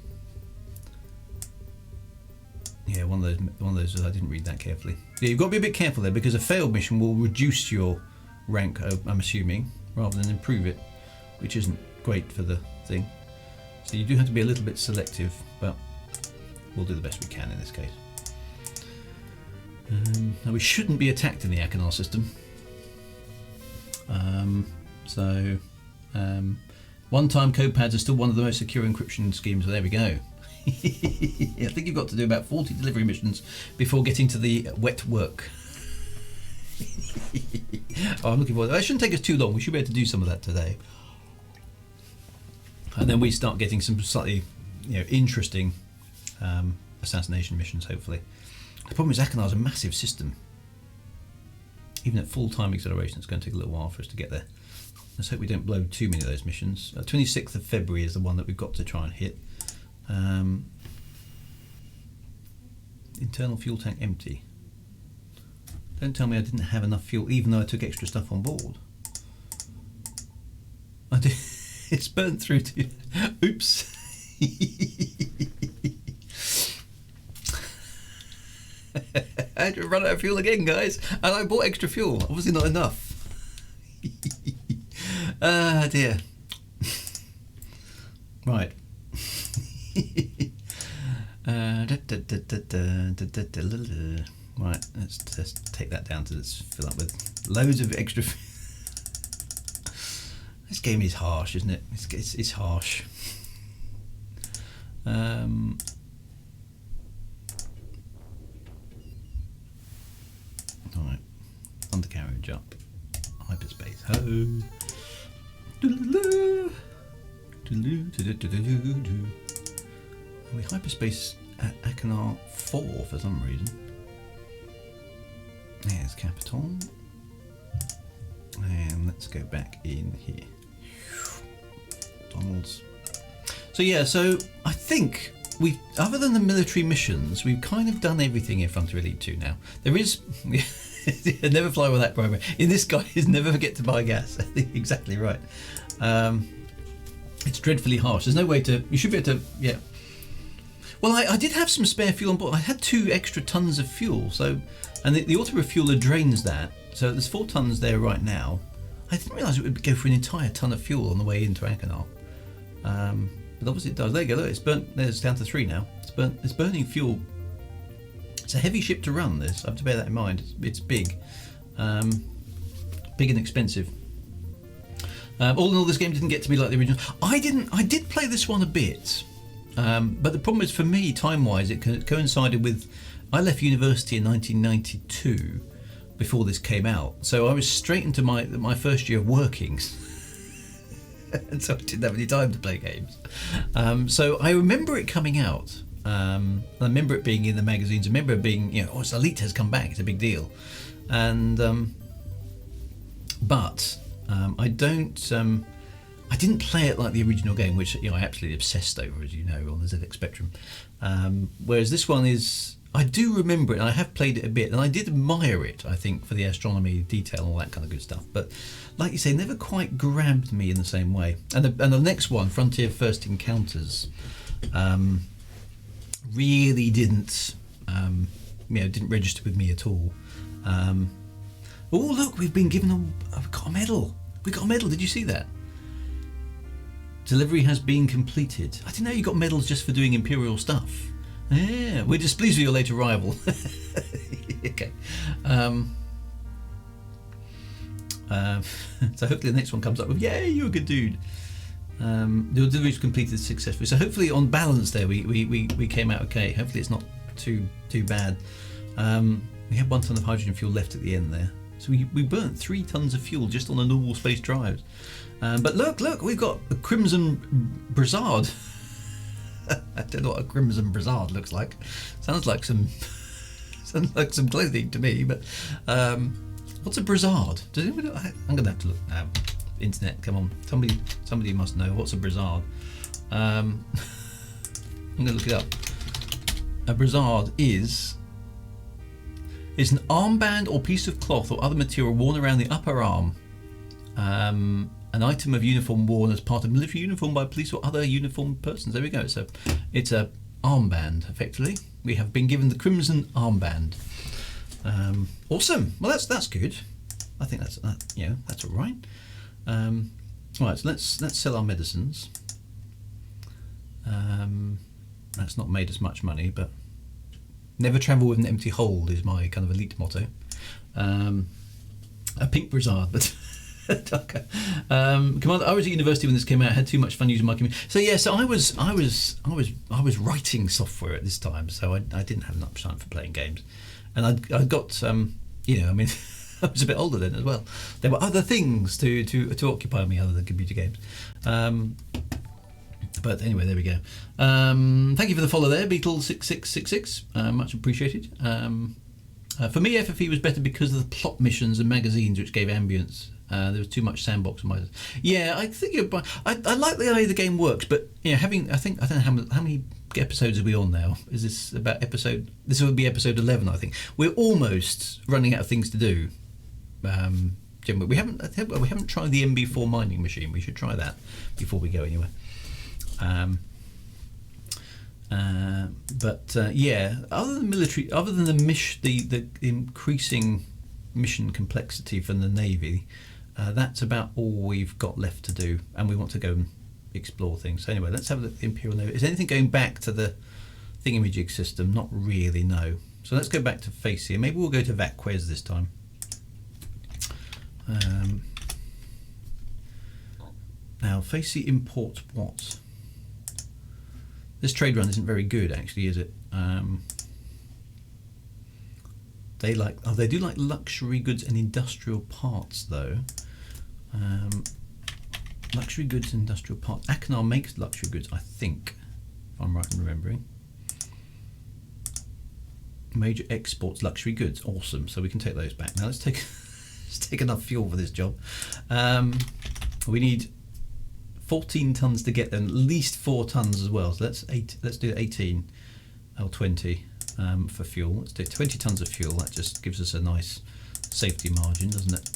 Speaker 1: Yeah, one of those I didn't read that carefully. Yeah, you've got to be a bit careful there because a failed mission will reduce your rank, I'm assuming, rather than improve it, which isn't great for the thing. So you do have to be a little bit selective, but we'll do the best we can in this case. Now we shouldn't be attacked in the Achenar system. One-time code pads are still one of the most secure encryption schemes, so there we go. I think you've got to do about 40 delivery missions before getting to the wet work. I'm looking forward to that. It shouldn't take us too long. We should be able to do some of that today. And then we start getting some slightly interesting assassination missions, hopefully. The problem is Achenar is a massive system. Even at full-time acceleration, it's going to take a little while for us to get there. Let's hope we don't blow too many of those missions. 26th of February is the one that we've got to try and hit. Internal fuel tank empty. Don't tell me I didn't have enough fuel even though I took extra stuff on board. I did. It's burnt through to... Oops. I had to run out of fuel again, guys, and I bought extra fuel. Obviously not enough. Ah, dear. Right. Right, let's just take that down to let's fill up with loads of extra. This game is harsh, isn't it? It's harsh. Alright, undercarriage up, hyperspace, ho. We hyperspace at Achenar 4 for some reason. There's Capital. And let's go back in here. Donald's. So yeah, so I think we've, other than the military missions, we've kind of done everything in Frontier Elite 2 now. There is never fly with that program. In this guy is never forget to buy gas. I think exactly right. It's dreadfully harsh. There's no way to, you should be able to, yeah. Well, I did have some spare fuel on board. I had 2 extra tons of fuel, so, and the auto refueler drains that, So there's 4 tons there right now. I didn't realise it would go for an entire ton of fuel on the way into Achenar. But obviously it does. There you go. Look, it's burnt. There's down to 3 now. It's burning fuel. It's a heavy ship to run. This I have to bear that in mind. It's big, big and expensive. All in all, this game didn't get to me like the original. I did play this one a bit, but the problem is for me, time-wise, it coincided with I left university in 1992 before this came out, so I was straight into my first year of working. And so I didn't have any time to play games. So I remember it coming out. I remember it being in the magazines. I remember it being, it's Elite has come back. It's a big deal. And but I didn't play it like the original game, which I absolutely obsessed over, as you know, on the ZX Spectrum. Whereas this one is, I do remember it, and I have played it a bit, and I did admire it, I think, for the astronomy detail and all that kind of good stuff. But like you say, never quite grabbed me in the same way. And the next one, Frontier First Encounters, really didn't register with me at all. Oh look, we've got a medal. We got a medal. Did you see that? Delivery has been completed. I didn't know you got medals just for doing Imperial stuff. Yeah, we're displeased with your late arrival. Okay. So hopefully the next one comes up with, yay, you're a good dude. The delivery's completed successfully. So hopefully on balance there we came out okay. Hopefully it's not too bad. We had 1 ton of hydrogen fuel left at the end there. So we burnt 3 tons of fuel just on the normal space drives. But look, we've got a Crimson Brassard. I don't know what a Crimson Brassard looks like. Sounds like some clothing to me. But what's a Brassard? Does anybody know? I'm going to have to look. Internet, come on. Somebody must know. What's a Brassard? I'm going to look it up. A Brassard is an armband or piece of cloth or other material worn around the upper arm. An item of uniform worn as part of military uniform by police or other uniformed persons. There we go. So it's a armband, effectively. We have been given the Crimson Armband. Awesome. Well, that's good. I think that's all right. Right. So let's sell our medicines. That's not made us much money, but never travel with an empty hold is my kind of elite motto. A pink Brassard, but darker. Commander, I was at university when this came out. I had too much fun using my computer. So yeah, so I was writing software at this time, so I didn't have enough time for playing games, and I got I was a bit older then as well. There were other things to occupy me other than computer games. But anyway, there we go. Thank you for the follow there, Beetle6666. Much appreciated. For me, FFE was better because of the plot missions and magazines, which gave ambience. There was too much sandbox. Yeah, I think I like the way the game works, but I don't know how many episodes are we on now. Is this about episode? This will be episode 11, I think. We're almost running out of things to do. Jim, but we haven't tried the MB4 mining machine. We should try that before we go anywhere. Yeah, other than military, other than the increasing mission complexity from the Navy, that's about all we've got left to do, and we want to go and explore things. So anyway, let's have a look at the Imperial Navy. Is anything going back to the thingamajig system? Not really, no. So let's go back to Facia. Maybe we'll go to Vaquez this time. Now, Facia imports what? This trade run isn't very good, actually, is it? They do like luxury goods and industrial parts, though. Luxury goods and industrial parts. Achenar makes luxury goods, I think, if I'm right in remembering. Major exports luxury goods. Awesome. So we can take those back. Now let's take enough fuel for this job. We need 14 tons to get them, at least 4 tons as well. So let's do 18 or 20 for fuel. Let's do 20 tons of fuel. That just gives us a nice safety margin, doesn't it?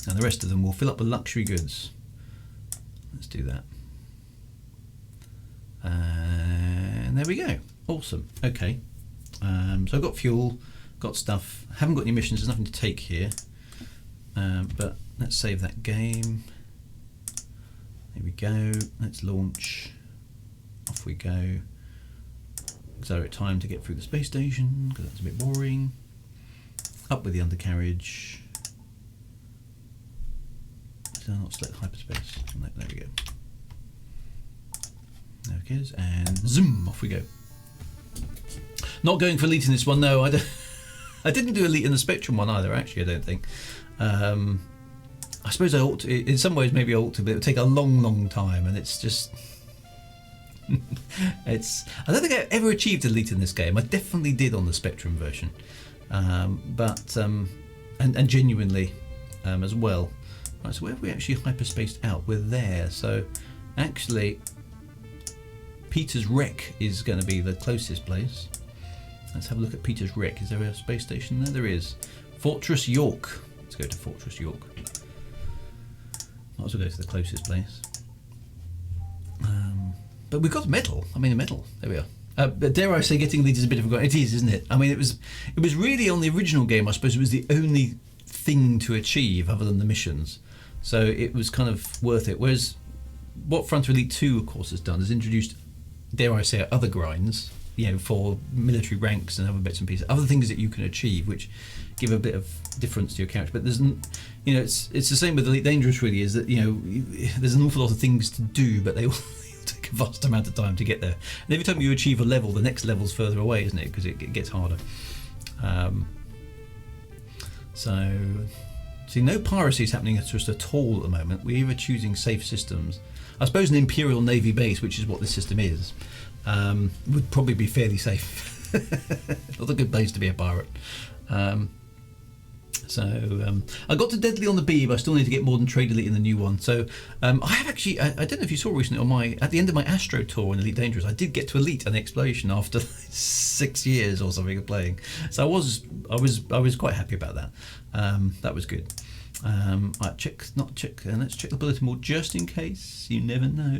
Speaker 1: And the rest of them will fill up with luxury goods. Let's do that. And there we go. Awesome. Okay. So I've got fuel. got stuff. Haven't got any missions. There's nothing to take here. But let's save that game. There we go. Let's launch. Off we go. Accelerate time to get through the space station because that's a bit boring. Up with the undercarriage. So not select hyperspace. No, there we go. There it is, and zoom, off we go. Not going for elite in this one, no. I didn't do elite in the Spectrum one either, actually, I don't think. I suppose I ought to, in some ways maybe I ought to, but it would take a long time, and it's just... I don't think I ever achieved elite in this game. I definitely did on the Spectrum version. And genuinely as well. Right, so where have we actually hyperspaced out? We're there, so actually... Peter's Wreck is going to be the closest place. Let's have a look at Peter's Wreck. Is there a space station there? There is. Fortress York. Let's go to Fortress York. Might as well go to the closest place. But we've got a medal. I mean, a medal. There we are. But dare I say, getting elite is a bit of a... It is, isn't it? I mean, it was really on the original game, I suppose it was the only thing to achieve other than the missions. So it was kind of worth it. Whereas what Frontier Elite 2, of course, has done is introduced, dare I say, other grinds, for military ranks and other bits and pieces, other things that you can achieve, which give a bit of difference to your character. But there's, it's the same with Elite Dangerous, really, is that there's an awful lot of things to do, but they all take a vast amount of time to get there. And every time you achieve a level, the next level's further away, isn't it? Because it gets harder. So, see, no piracy is happening just at all at the moment. We're either choosing safe systems. I suppose an Imperial Navy base, which is what this system is, would probably be fairly safe. Not a good place to be a pirate. I got to Deadly on the Bee, but I still need to get more than Trade Elite in the new one. So I have actually, I don't know if you saw recently at the end of my Astro tour in Elite Dangerous, I did get to Elite and Exploration after 6 years or something of playing. So I was quite happy about that. That was good. Let's check the bulletin board just in case. You never know.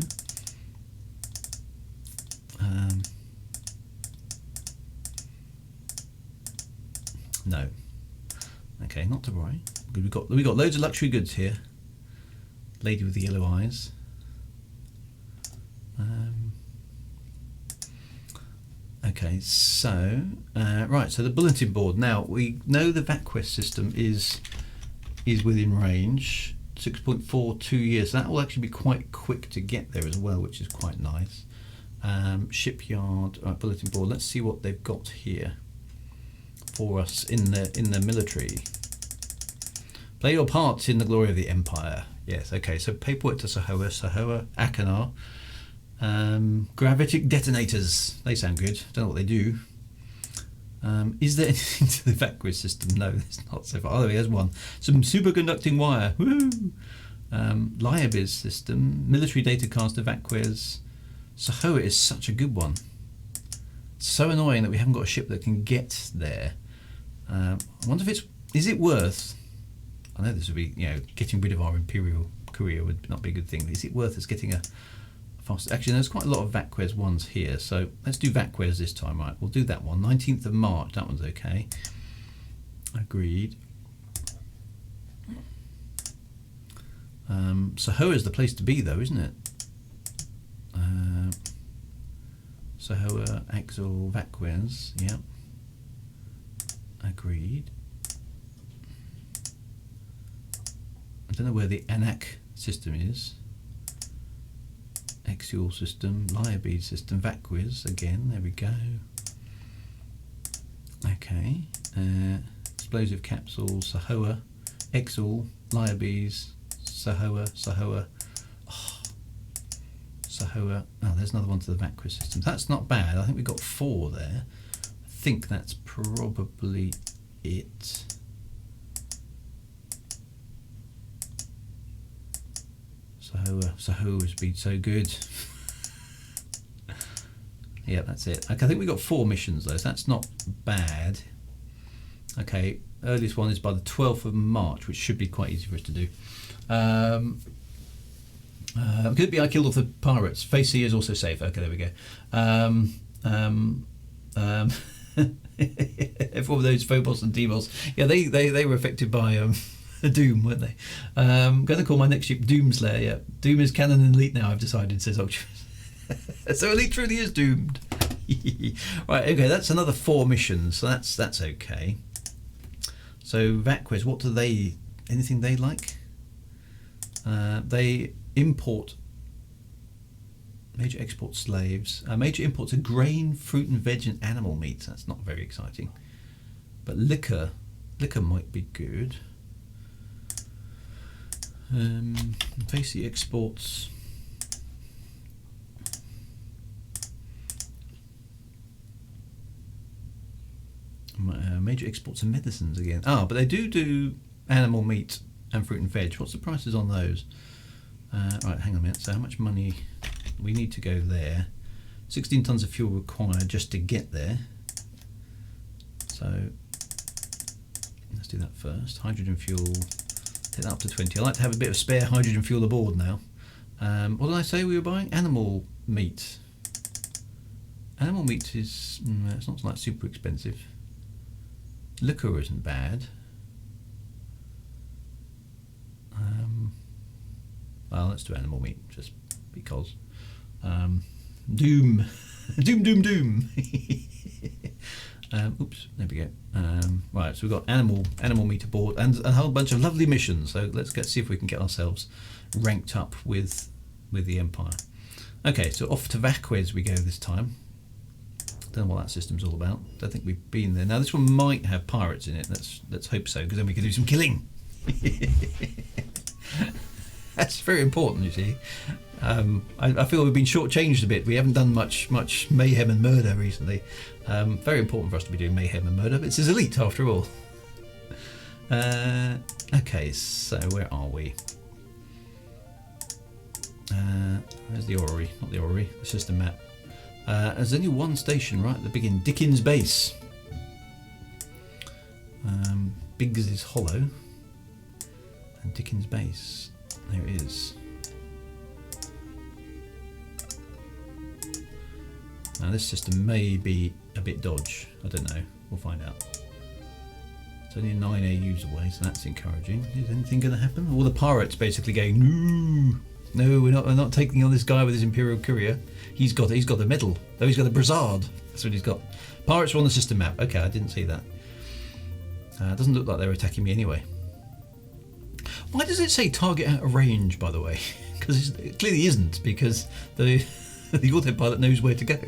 Speaker 1: No. Okay, not to worry. We got loads of luxury goods here. Lady with the yellow eyes. Okay, so right. So the bulletin board. Now we know the VacQuest system is within range. 6.42 years. So that will actually be quite quick to get there as well, which is quite nice. Shipyard. Right, bulletin board. Let's see what they've got here for us in the military. Play your part in the glory of the Empire. Yes, okay, so paperwork to Sahoa, Akanar. Gravitic detonators. They sound good. Don't know what they do. Is there anything to the VacQuest system? No, there's not so far. Oh, there's one. Some superconducting wire. Woo! Liabiz system. Military data cards to VacQuest. Sahoa is such a good one. It's so annoying that we haven't got a ship that can get there. I wonder if is it worth... I know this would be, getting rid of our Imperial courier would not be a good thing. Is it worth us getting a fast... Actually, there's quite a lot of VacQuest ones here, so let's do VacQuest this time, right? We'll do that one. 19th of March, that one's okay. Agreed. Sahoa is the place to be, though, isn't it? Sahoa, Axel, VacQuest, yeah. Agreed. I don't know where the Anak system is. Axial system, Liabiz system, VacQuest again. There we go. Okay. Explosive capsules, Sahoa, Exal, Liabiz, Sahoa. Oh, Sahoa. Oh, there's another one to the VacQuest system. That's not bad. I think we got 4 there. I think that's probably it. Sahoa has been so good. Yeah, that's it. Okay, I think we got 4 missions though, so that's not bad. Okay, earliest one is by the 12th of March, which should be quite easy for us to do. Could it be I killed off the pirates? Face C is also safe. Okay, there we go. For those Phobos and Deimos, yeah, they were affected by Doom, weren't they? I'm going to call my next ship Doomslayer. Yeah, Doom is canon and elite now. I've decided, says Octopus. So elite truly is doomed. Right, okay, that's another 4 missions. So that's okay. So Vakquez, what do they? Anything they like? They import. Major export slaves. Major imports of grain, fruit and veg and animal meat. That's not very exciting. But liquor might be good. Basically exports. Major exports of medicines again. But they do animal meat and fruit and veg. What's the prices on those? Right, hang on a minute. So how much money? We need to go there. 16 tons of fuel required just to get there. So let's do that first. Hydrogen fuel, take that up to 20. I like to have a bit of spare hydrogen fuel aboard now. What did I say we were buying? Animal meat. Animal meat is, it's not like super expensive. Liquor isn't bad. Well, let's do animal meat just because. Doom. Doom. Oops, there we go. Right, so we've got animal meat aboard and a whole bunch of lovely missions. So let's see if we can get ourselves ranked up with the Empire. Okay, so off to Vakquez we go this time. Don't know what that system's all about. Don't think we've been there. Now this one might have pirates in it. Let's hope so, because then we can do some killing. That's very important, you see. I feel we've been shortchanged a bit. We haven't done much mayhem and murder recently. Very important for us to be doing mayhem and murder. But it's elite after all. Okay, so where are we? There's the orrery, not the orrery. The system map. There's only one station right at the beginning. Dickens Base. Biggs' Hollow. And Dickens Base. There it is. Now this system may be a bit dodge. I don't know. We'll find out. It's only 9 AUs away, so that's encouraging. Is anything going to happen? All the pirates basically going, no, we're not taking on this guy with his Imperial Courier. He's got a medal. Oh, he's got a brassard. That's what he's got. Pirates are on the system map. Okay, I didn't see that. Doesn't look like they're attacking me anyway. Why does it say target out of range, by the way? Because it clearly isn't, because the autopilot knows where to go.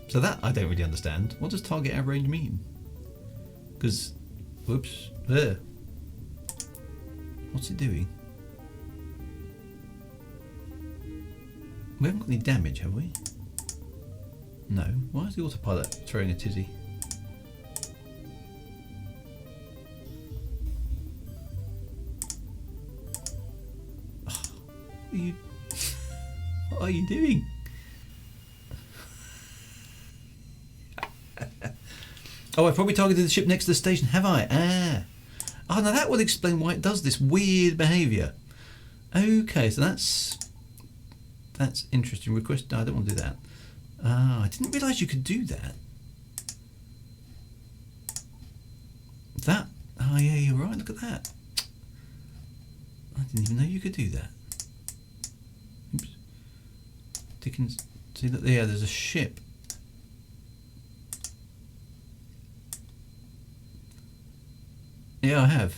Speaker 1: So that I don't really understand. What does target out of range mean? Because, whoops, there. What's it doing? We haven't got any damage, have we? No. Why is the autopilot throwing a tizzy? What are you doing? Oh, I probably targeted the ship next to the station, have I? Oh, now that would explain why it does this weird behaviour. Okay, so that's interesting. Request. No, I don't want to do that. I didn't realise you could do that. Oh yeah, you're right. Look at that. I didn't even know you could do that. Oops. Dickens. See that? Yeah, there's a ship. Yeah, I have.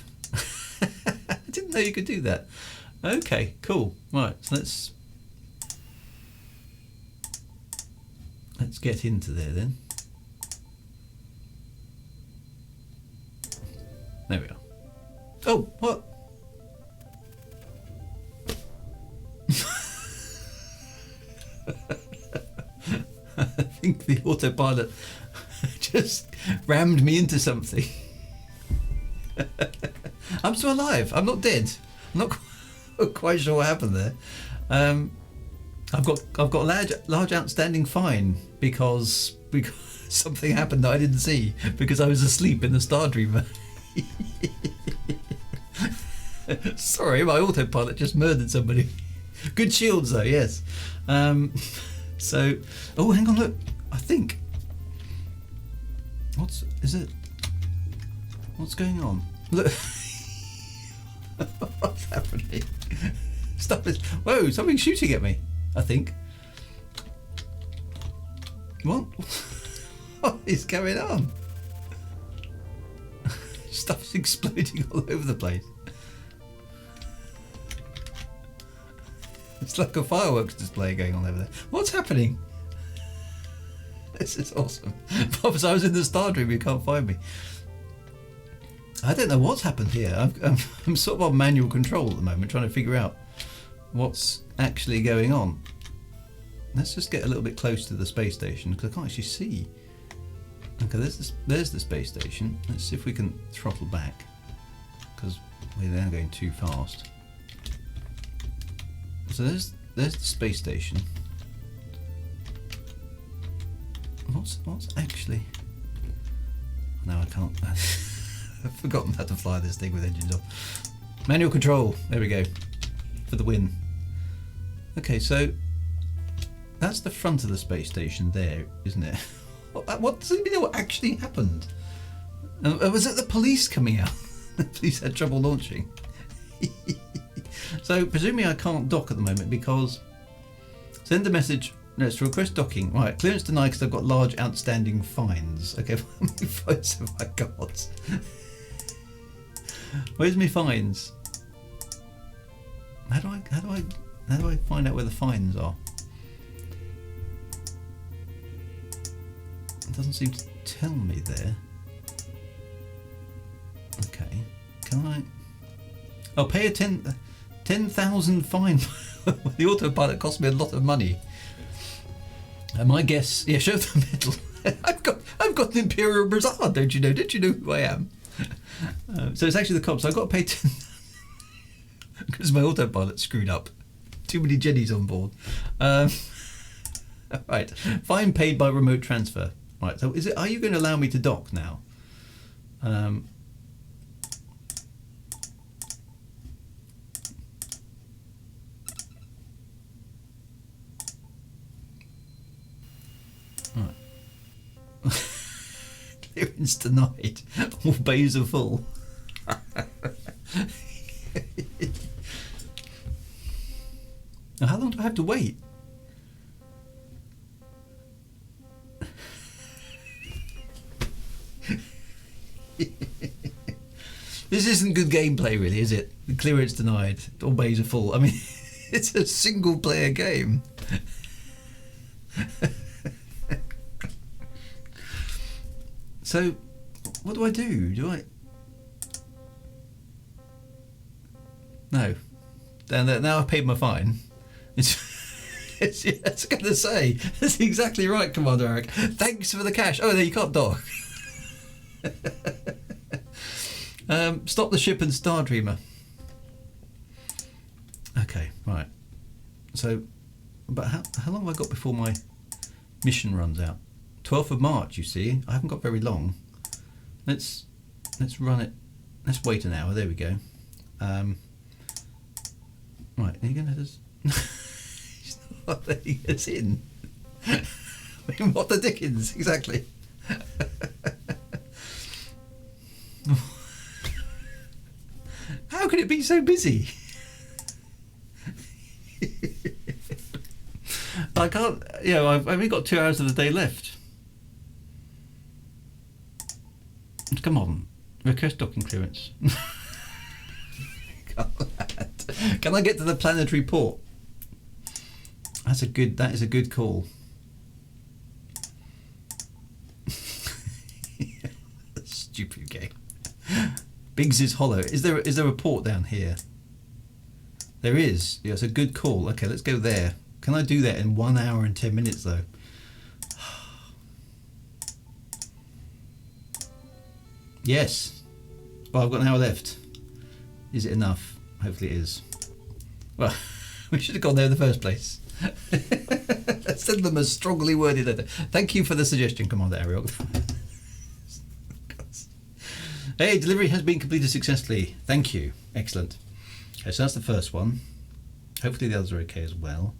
Speaker 1: I didn't know you could do that. Okay, cool. Right, so let's get into there then. There we are. Oh, what? I think the autopilot just rammed me into something. I'm still alive. I'm not dead. I'm not quite sure what happened there. I've got a large outstanding fine because something happened that I didn't see because I was asleep in the Star Dreamer. Sorry, my autopilot just murdered somebody. Good shields though, yes. So, oh, hang on, look. I think Is it? What's going on? Look. What's happening? Stop this. Whoa, something's shooting at me, I think. What? What is going on? Stuff's exploding all over the place. It's like a fireworks display going on over there. What's happening? This is awesome. Pops, I was in the Star Dream, you can't find me. I don't know what's happened here. I'm sort of on manual control at the moment, trying to figure out what's actually going on. Let's just get a little bit close to the space station because I can't actually see. Okay, there's the space station. Let's see if we can throttle back because we're now going too fast. So there's the space station. What's actually? No, I can't. I've forgotten how to fly this thing with engines off. Manual control. There we go. For the win. Okay, so that's the front of the space station there, isn't it? What does it mean? What actually happened? Was it the police coming out? The police had trouble launching. So presumably I can't dock at the moment because send a message. No, it's to request docking. Right, clearance denied because I've got large outstanding fines. Okay, how many fines have I got? Where's my fines? How do I find out where the fines are? It doesn't seem to tell me there. Okay, can I? I'll pay a 10,000 fine. The autopilot cost me a lot of money. My guess, yeah, show the medal. I've got an Imperial Brassard, don't you know? Don't you know who I am? So it's actually the cops. I've got to pay 10 because my autopilot screwed up. Too many Jennies on board. Right, fine paid by remote transfer. Right, so are you going to allow me to dock now? Clearance denied. All bays are full. Now, how long do I have to wait? This isn't good gameplay, really, is it? The clearance denied. All bays are full. I mean, it's a single-player game. So, what do I do? Do I? No. Now I've paid my fine. It's I was going to say, that's exactly right, Commander Eric. Thanks for the cash. Oh, no, you can't dock. Stop the ship and Star Dreamer. Okay, right. So, but how long have I got before my mission runs out? 12th of March, you see. I haven't got very long. Let's run it. Let's wait an hour. There we go. Right, are you going to let us? He's not letting us in. I mean, what the dickens, exactly. How can it be so busy? I can't. You know, I've only got 2 hours of the day left. Come on, request docking clearance. Can I get to the planetary port? That is a good call. Stupid game. Biggs is hollow. Is there a port down here? There is. Yeah, it's a good call. Okay, let's go there. Can I do that in 1 hour and 10 minutes though? Yes. Well, I've got an hour left. Is it enough? Hopefully it is. Well, we should have gone there in the first place. Send them a strongly worded letter. Thank you for the suggestion, Commander Ariel. Hey, delivery has been completed successfully. Thank you. Excellent. Okay, so that's the first one. Hopefully the others are okay as well.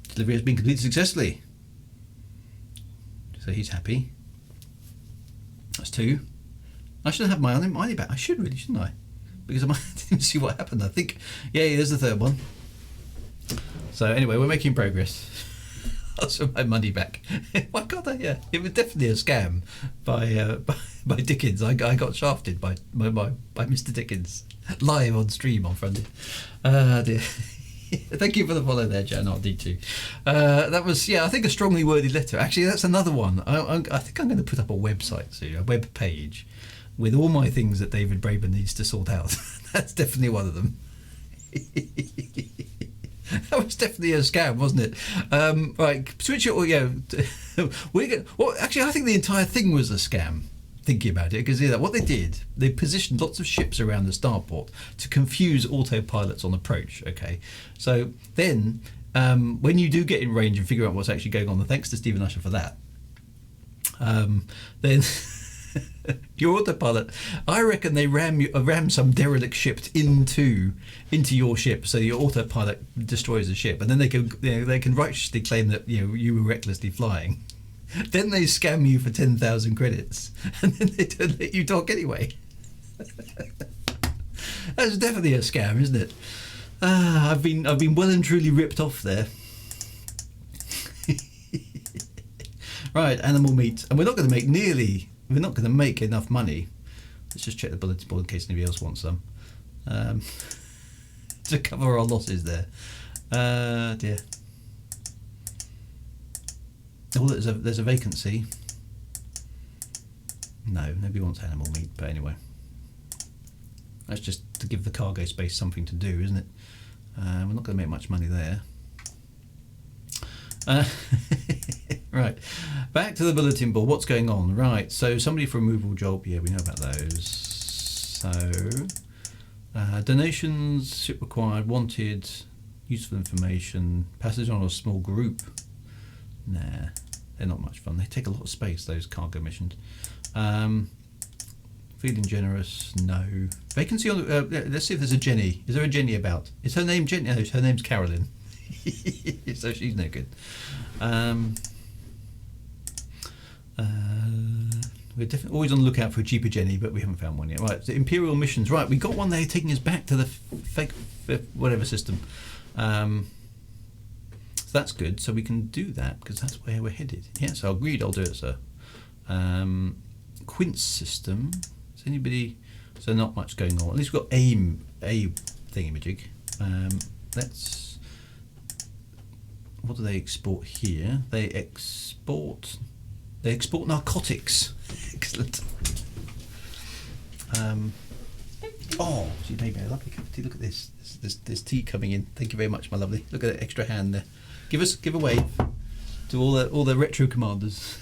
Speaker 1: Delivery has been completed successfully. so he's happy. That's 2. I should have my money back. I should really, shouldn't I? Because I didn't see what happened. I think, yeah, there's the 3rd one. So anyway, we're making progress. Ask for my money back. Why can't I? Yeah, it was definitely a scam by Dickens. I got shafted by Mr. Dickens live on stream on Friday. Dear. Thank you for the follow there, Jan. I'll need to. That was, I think a strongly worded letter. Actually, that's another one. I think I'm going to put up a website soon, a web page with all my things that David Braben needs to sort out. That's definitely one of them. That was definitely a scam, wasn't it? Right, switch it. Actually, I think the entire thing was a scam. Thinking about it, because what they did, they positioned lots of ships around the starport to confuse autopilots on approach. Okay, so then when you do get in range and figure out what's actually going on, and thanks to Stephen Usher for that, then your autopilot, I reckon they ram some derelict ship into your ship, so your autopilot destroys the ship, and then they can righteously claim that you were recklessly flying. Then they scam you for 10,000 credits, and then they don't let you talk anyway. That's definitely a scam, isn't it? I've been well and truly ripped off there. Right, animal meat, and we're not going to make enough money. Let's just check the bulletin board in case anybody else wants some, to cover our losses there. Dear. Oh, there's a vacancy. No, nobody wants animal meat, but anyway. That's just to give the cargo space something to do, isn't it? We're not going to make much money there. Right, back to the bulletin board. What's going on? Right, so somebody for a removal job. Yeah, we know about those. So, donations, ship required, wanted, useful information, passage on a small group. Nah, they're not much fun. They take a lot of space, those cargo missions. Feeling generous, no. Vacancy on, let's see if there's a Jenny. Is there a Jenny about? Is her name Jenny? No, her name's Carolyn. So she's no good. We're definitely always on the lookout for a cheaper Jenny, but we haven't found one yet. Right, the Imperial missions. Right, we got one there taking us back to the fake whatever system. So that's good. So we can do that because that's where we're headed. Yes, so agreed. I'll do it, sir. Quince system. Is anybody? So not much going on. At least we've got a thingamajig. Let's. What do they export here? They export narcotics. Excellent. Oh, she made me a lovely cup of tea. Look at this. There's tea coming in. Thank you very much, my lovely. Look at that extra hand there. Give a wave to all the retro commanders.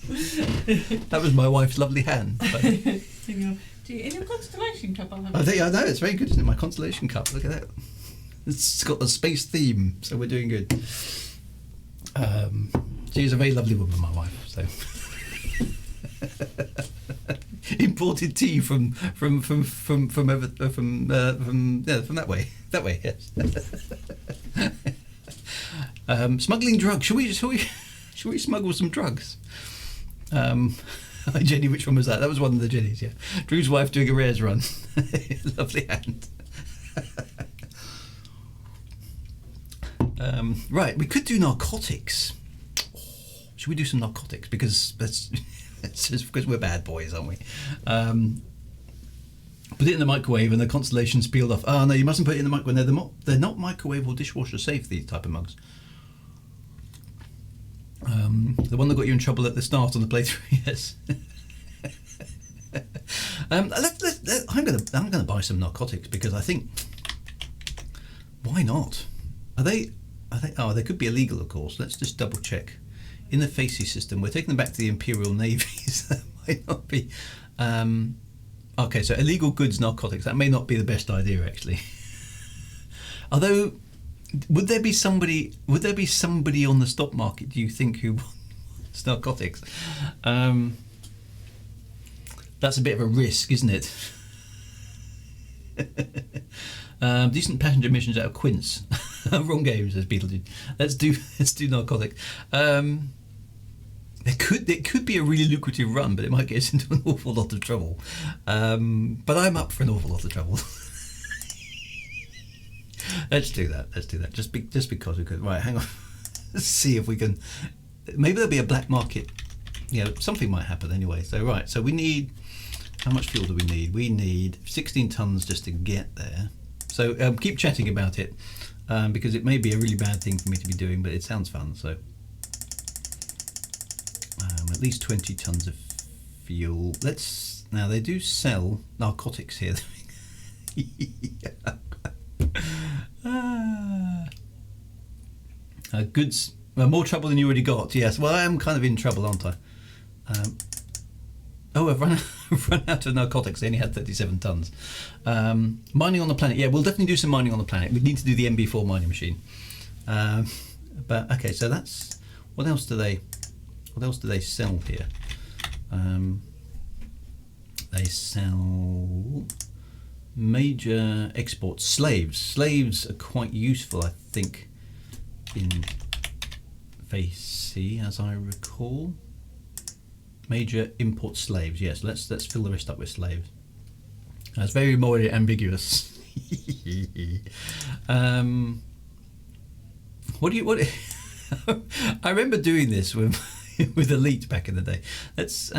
Speaker 1: That was my wife's lovely hand.
Speaker 2: In your Constellation Cup, I
Speaker 1: know it's very good, isn't it? My Constellation Cup. Look at that. It's got a space theme, so we're doing good. She's a very lovely woman, my wife. So imported tea from that way. That way, yes. Smuggling drugs. Should we smuggle some drugs? Jenny, which one was that? That was one of the Jennies, yeah. Drew's wife doing a rares run. Lovely hand. Right, we could do narcotics. Should we do some narcotics? Because that's just because we're bad boys, aren't we? Put it in the microwave and the Constellation's peeled off. Oh no, you mustn't put it in the microwave. They're not microwave or dishwasher safe, these type of mugs. The one that got you in trouble at the start on the playthrough, yes. I'm gonna buy some narcotics because I think, why not? Are they? Oh, they could be illegal, of course. Let's just double check. In the FACES system, we're taking them back to the Imperial Navies. That might not be. Okay, so illegal goods, narcotics. That may not be the best idea, actually. Although, would there be somebody on the stock market, do you think, who wants narcotics? That's a bit of a risk, isn't it? Decent passenger missions out of Quince. Wrong game, says Beetlejuice. Let's do narcotic. It could be a really lucrative run, but it might get us into an awful lot of trouble. But I'm up for an awful lot of trouble. Let's do that. Just because we could. Right, hang on. Let's see if we can. Maybe there'll be a black market. Something might happen anyway. So we need. How much fuel do we need? We need 16 tons just to get there. So keep chatting about it, because it may be a really bad thing for me to be doing, but it sounds fun. So at least 20 tons of fuel. Now they do sell narcotics here. Goods. Well, more trouble than you already got. Yes. Well, I am kind of in trouble, aren't I? I've run out of narcotics. They only had 37 tons. Mining on the planet. Yeah, we'll definitely do some mining on the planet. We need to do the MB4 mining machine. But okay, so that's. What else do they sell here? They sell major export slaves. Slaves are quite useful, I think, in Phase C, as I recall. Major import slaves. Yes, let's fill the rest up with slaves. That's very more ambiguous. What? I remember doing this with Elite back in the day. Let's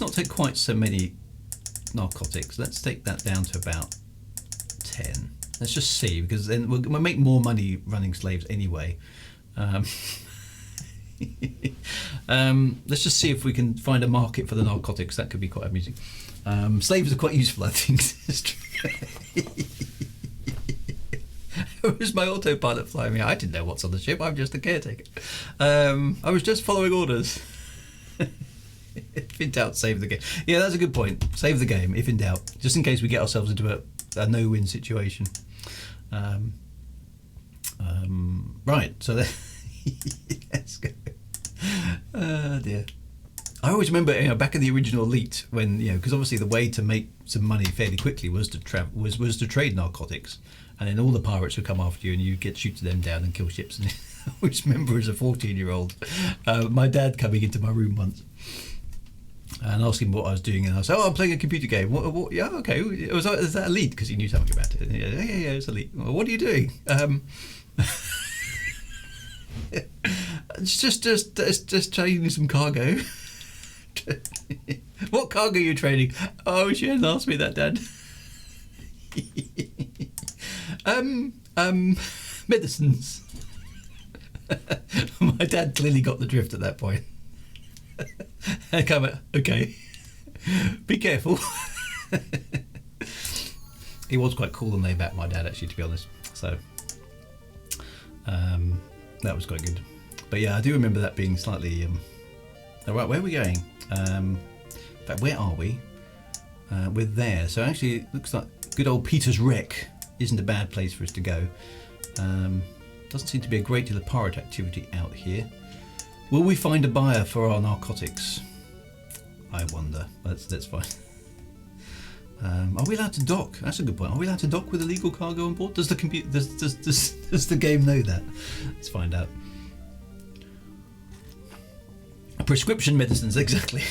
Speaker 1: not take quite so many narcotics. Let's take that down to about 10. Let's just see, because then we'll make more money running slaves anyway. Let's just see if we can find a market for the narcotics. That could be quite amusing. Slaves are quite useful, I think. It was my autopilot flying me. I didn't know what's on the ship. I'm just a caretaker. I was just following orders. If in doubt, save the game. Yeah, that's a good point. Save the game, if in doubt. Just in case we get ourselves into a no-win situation. Right, so let's go. Dear. I always remember, back in the original Elite, when because obviously the way to make some money fairly quickly was to was to trade narcotics, and then all the pirates would come after you, and you'd get shoot them down and kill ships. And I always remember as a 14-year-old, my dad coming into my room once and asking what I was doing, and I said, "Oh, I'm playing a computer game." What? Yeah, okay. Is that Elite? Because he knew something about it. And yeah, it's Elite. Well, what are you doing? It's just trading some cargo. What cargo are you trading? Oh, she hadn't asked me that, Dad. Medicines. My dad clearly got the drift at that point. I come at, okay, be careful. He was quite cool and laid back, my dad, actually, to be honest. So that was quite good. But yeah, I do remember that being slightly. All right, where are we going? In fact, where are we? We're there. So actually, it looks like good old Peter's Wreck isn't a bad place for us to go. Doesn't seem to be a great deal of pirate activity out here. Will we find a buyer for our narcotics? I wonder. That's fine. Are we allowed to dock? That's a good point. Are we allowed to dock with illegal cargo on board? Does the does the game know that? Let's find out. Prescription medicines, exactly.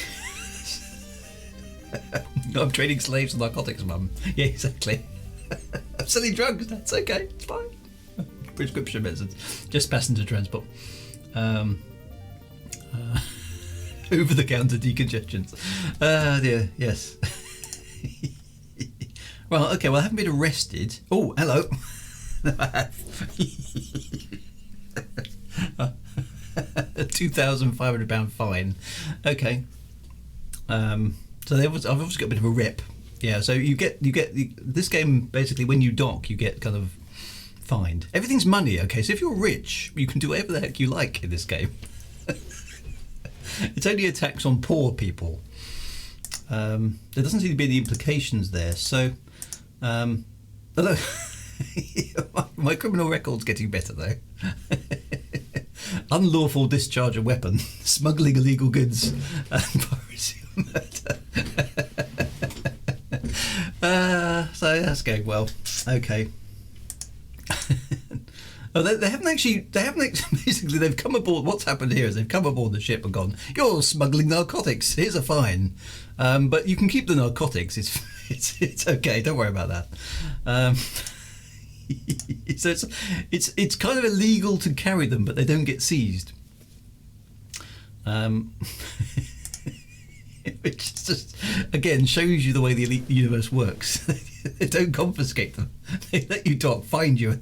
Speaker 1: I'm trading slaves for narcotics, Mum. Yeah, exactly. I'm selling drugs. That's okay. It's fine. Prescription medicines, just passenger transport. Over-the-counter decongestants. Dear, yes. Well, okay. Well, I haven't been arrested. Oh, hello. A £2,500 fine. Okay. So I've obviously got a bit of a rep. Yeah. So you get this game basically when you dock, you get kind of fined. Everything's money. Okay. So if you're rich, you can do whatever the heck you like in this game. It's only a tax on poor people. There doesn't seem to be any implications there. So, although my criminal record's getting better though. Unlawful discharge of weapon, smuggling illegal goods, and piracy of murder. So that's going well. Okay. Oh, they haven't actually. Basically, they've come aboard. What's happened here is they've come aboard the ship and gone, "You're smuggling narcotics. Here's a fine, but you can keep the narcotics. It's okay. Don't worry about that." So it's kind of illegal to carry them, but they don't get seized. Which just again shows you the way the elite universe works. They don't confiscate them. They let you find you.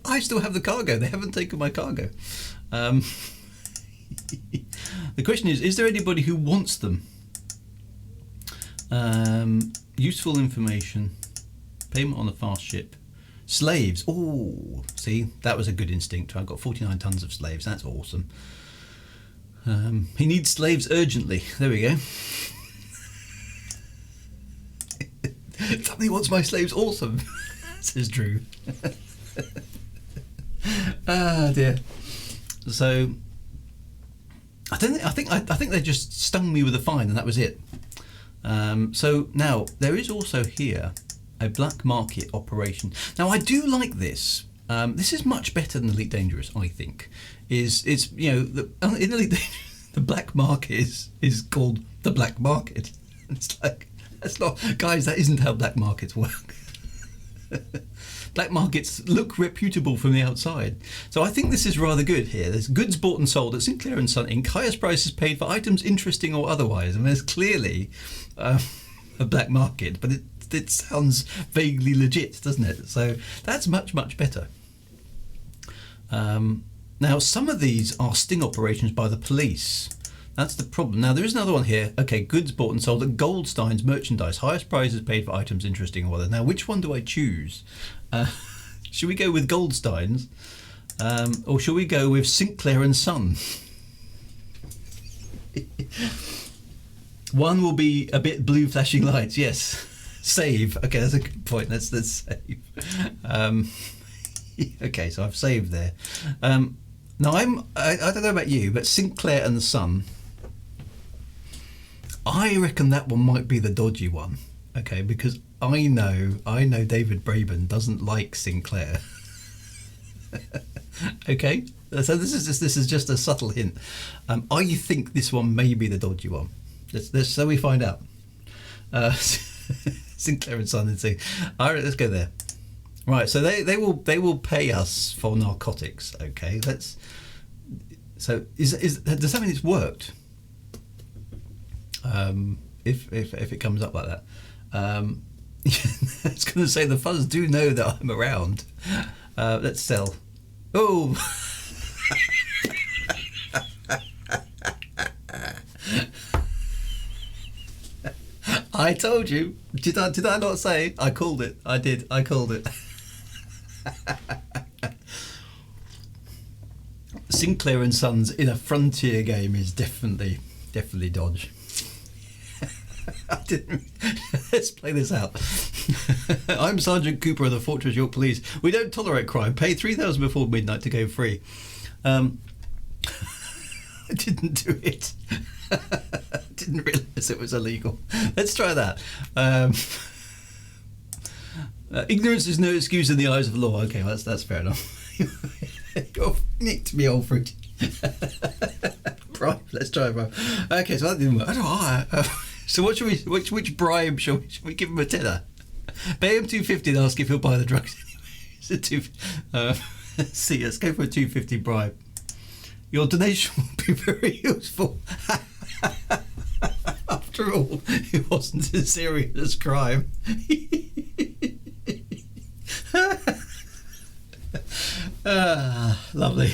Speaker 1: I still have the cargo. They haven't taken my cargo. The question is there anybody who wants them? Useful information. Payment on a fast ship. Slaves. Oh, see, that was a good instinct. I've got 49 tons of slaves. That's awesome. He needs slaves urgently. There we go. Somebody wants my slaves. Awesome, says Drew. Ah dear. So I think they just stung me with a fine and that was it. So now there is also here a black market operation. Now I do like this. This is much better than Elite Dangerous, I think. In Elite Dangerous, the black market is called the black market. It's like, that's not, guys, that isn't how black markets work. Black markets look reputable from the outside. So I think this is rather good here. There's goods bought and sold at Sinclair and Son Inc. Highest prices paid for items interesting or otherwise. And there's clearly a black market, but it sounds vaguely legit, doesn't it? So that's much, much better. Now, some of these are sting operations by the police. That's the problem. Now, there is another one here. Okay, goods bought and sold at Goldstein's merchandise. Highest prices paid for items interesting or other. Now, which one do I choose? Should we go with Goldstein's? Or shall we go with Sinclair and Son? One will be a bit blue flashing lights. Yes. Save. Okay, that's a good point. Let's save. Okay, so I've saved there. Now, I don't know about you, but Sinclair and Son, I reckon that one might be the dodgy one. Okay, because I know David Braben doesn't like Sinclair. Okay, so this is just a subtle hint. I think this one may be the dodgy one. Let's so we find out. Sinclair and Son and see. All right, let's go there. Right, so they will pay us for narcotics. Okay, so does that mean it's worked? If it comes up like that, I was going to say the fuzz do know that I'm around. Let's sell. Oh. I told you. Did I not say? I called it. I did. I called it. Sinclair and Sons in a Frontier game is definitely dodge. I didn't. Let's play this out. I'm Sergeant Cooper of the Fortress York Police. We don't tolerate crime. Pay 3,000 before midnight to go free. I didn't do it. Didn't realise it was illegal. Let's try that. Ignorance is no excuse in the eyes of the law. Okay, well, that's fair enough. You're nick to me, old fruit. Bribe. Let's try a bribe. Okay, so that didn't work. So what should we? Which bribe should we give him a tenner? Pay him $250 and ask if he'll buy the drugs anyway. Let's see. Let's go for a $250 bribe. Your donation will be very useful. After all, it wasn't a serious crime. Lovely.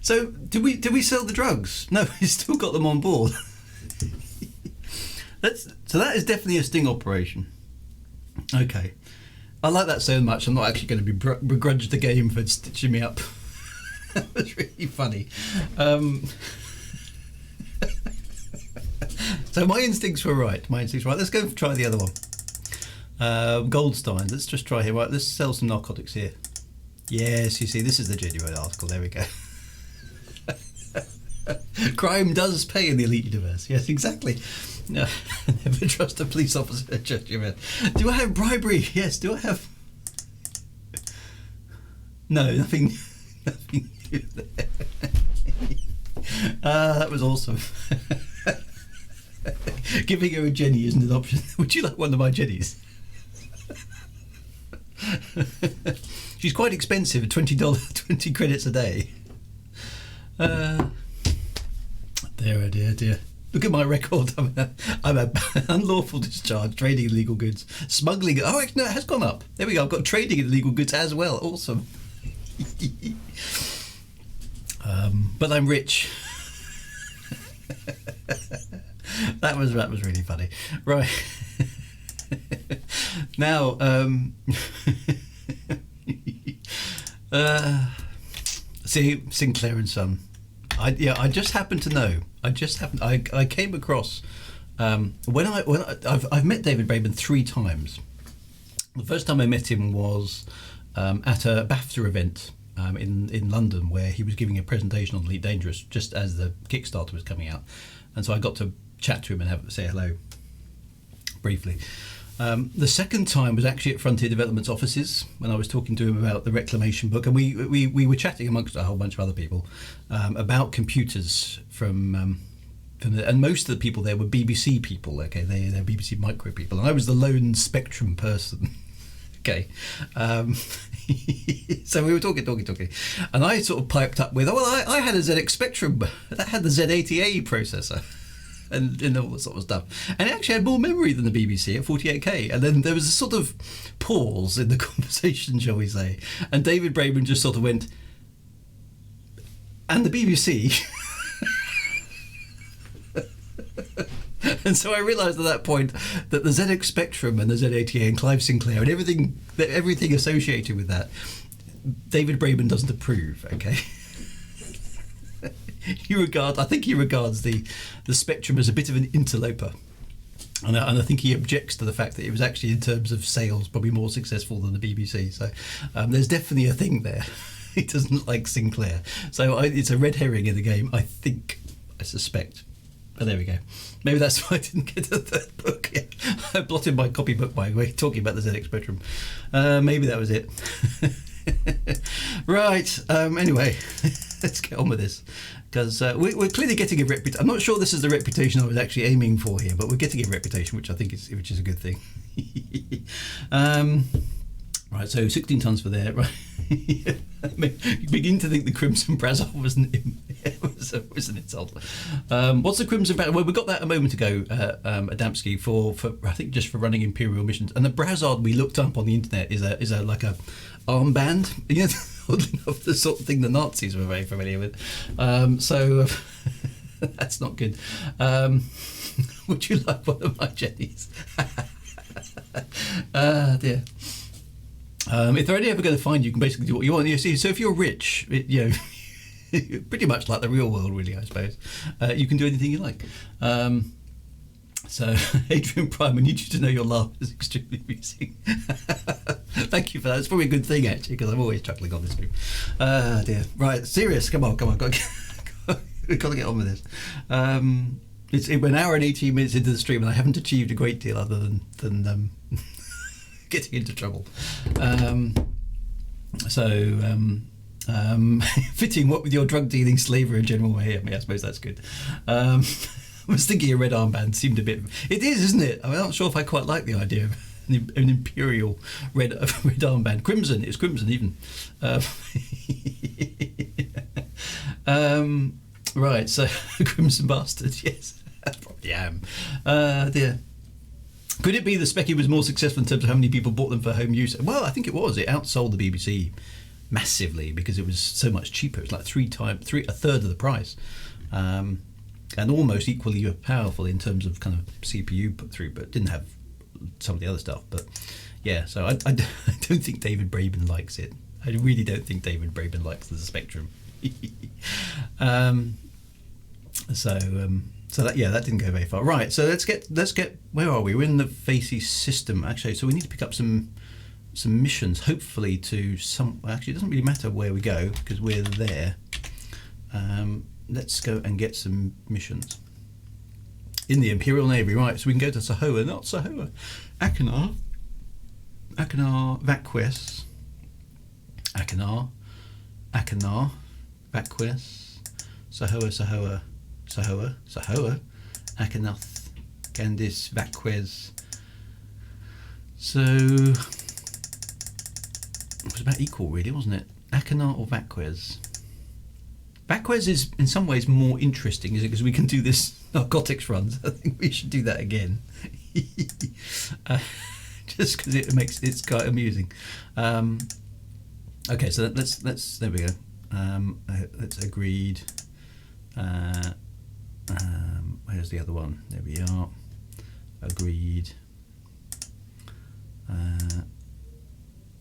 Speaker 1: So, did we sell the drugs? No, we still got them on board. So that is definitely a sting operation. Okay. I like that so much, I'm not actually going to be begrudged the game for stitching me up. That was really funny. So my instincts were right. Let's go try the other one. Goldstein. Let's just try here. Right, let's sell some narcotics here. Yes, you see, this is the genuine article. There we go. Crime does pay in the elite universe. Yes, exactly. No, never trust a police officer. Do I have bribery? Yes. Do I have? No, nothing. Nothing. That was awesome. Giving her a Jenny isn't an option. Would you like one of my Jennies? She's quite expensive, $20, 20 credits a day. Dear, oh dear. Look at my record. I'm a unlawful discharge, trading illegal goods, smuggling. Oh, no, it has gone up. There we go. I've got trading in illegal goods as well. Awesome. But I'm rich. That was really funny. Right. Now, see, Sinclair and Son. I just happened to know. I came across I've met David Braben 3 times. The first time I met him was at a BAFTA event in London, where he was giving a presentation on Elite Dangerous just as the Kickstarter was coming out, and so I got to chat to him and say hello briefly. The second time was actually at Frontier Development's offices when I was talking to him about the Reclamation book, and we were chatting amongst a whole bunch of other people about computers from and most of the people there were BBC people. Okay, they're BBC Micro people, and I was the lone Spectrum person. Okay, so we were talking, and I sort of piped up with, I had a ZX Spectrum that had the Z80A processor. And all that sort of stuff, and it actually had more memory than the BBC at 48k. And then there was a sort of pause in the conversation, shall we say, and David Braben just sort of went, and the BBC. And so I realised at that point that the ZX Spectrum and the Z80A and Clive Sinclair and everything associated with that, David Braben doesn't approve. Okay. I think he regards the Spectrum as a bit of an interloper, and I think he objects to the fact that it was actually, in terms of sales, probably more successful than the BBC. So there's definitely a thing there. He doesn't like Sinclair, so it's a red herring in the game. I suspect. But there we go. Maybe that's why I didn't get the third book. Yeah. I blotted my copybook, by the way, talking about the ZX Spectrum. Maybe that was it. Right. Anyway, let's get on with this, because we're clearly getting a reputation. I'm not sure this is the reputation I was actually aiming for here, but we're getting a reputation, which I think is a good thing. Right. So 16 tons for there. Right. I mean, you begin to think the Crimson Brazil was an insult. What's the Crimson Brazil? Well, we got that a moment ago, Adamski, for I think just for running Imperial missions. And the Brazard we looked up on the internet is a like a armband. You know, oddly enough, the sort of thing the Nazis were very familiar with. So that's not good. Would you like one of my Jennies? Dear. If they're only ever going to find you, can basically do what you want. You see, so if you're rich, pretty much like the real world, really, I suppose, you can do anything you like. So, Adrian Prime, I need you to know your laugh is extremely amusing. Thank you for that. It's probably a good thing, actually, because I'm always chuckling on this stream. Dear. Right, serious. Come on. We've got to get on with this. We're an hour and 18 minutes into the stream, and I haven't achieved a great deal other than getting into trouble. Fitting what with your drug dealing, slavery, and general way. I mean, I suppose that's good. I was thinking a red armband seemed a bit. It is, isn't it? I mean, I'm not sure if I quite like the idea of an imperial red armband. Crimson. It's crimson even. Right. So Crimson Bastard. Yes, I probably am. Dear. Could it be the Specky was more successful in terms of how many people bought them for home use? Well, I think it was. It outsold the BBC massively because it was so much cheaper. It's like a third of the price, and almost equally powerful in terms of kind of CPU put through, but didn't have some of the other stuff. But yeah, so I don't think David Braben likes it. I really don't think David Braben likes the Spectrum. So that didn't go very far. Right, so let's get where are we? We're in the Facey system, actually. So we need to pick up some missions, hopefully to some. Actually, it doesn't really matter where we go because we're there. let's go and get some missions in the Imperial Navy. Right, so we can go to Sahoa, not Sahoa, Achenar, Vaquez, Achenar, Vaquez, Sahoa, Achenath, Candice, Vaquez. So it was about equal, really, wasn't it? Achenar or Vaquez? Vaquez is in some ways more interesting, is it? Because we can do this narcotics runs. I think we should do that again, just because it's quite amusing. Okay, so let's there we go. Let's agreed. Where's the other one? There we are. Agreed.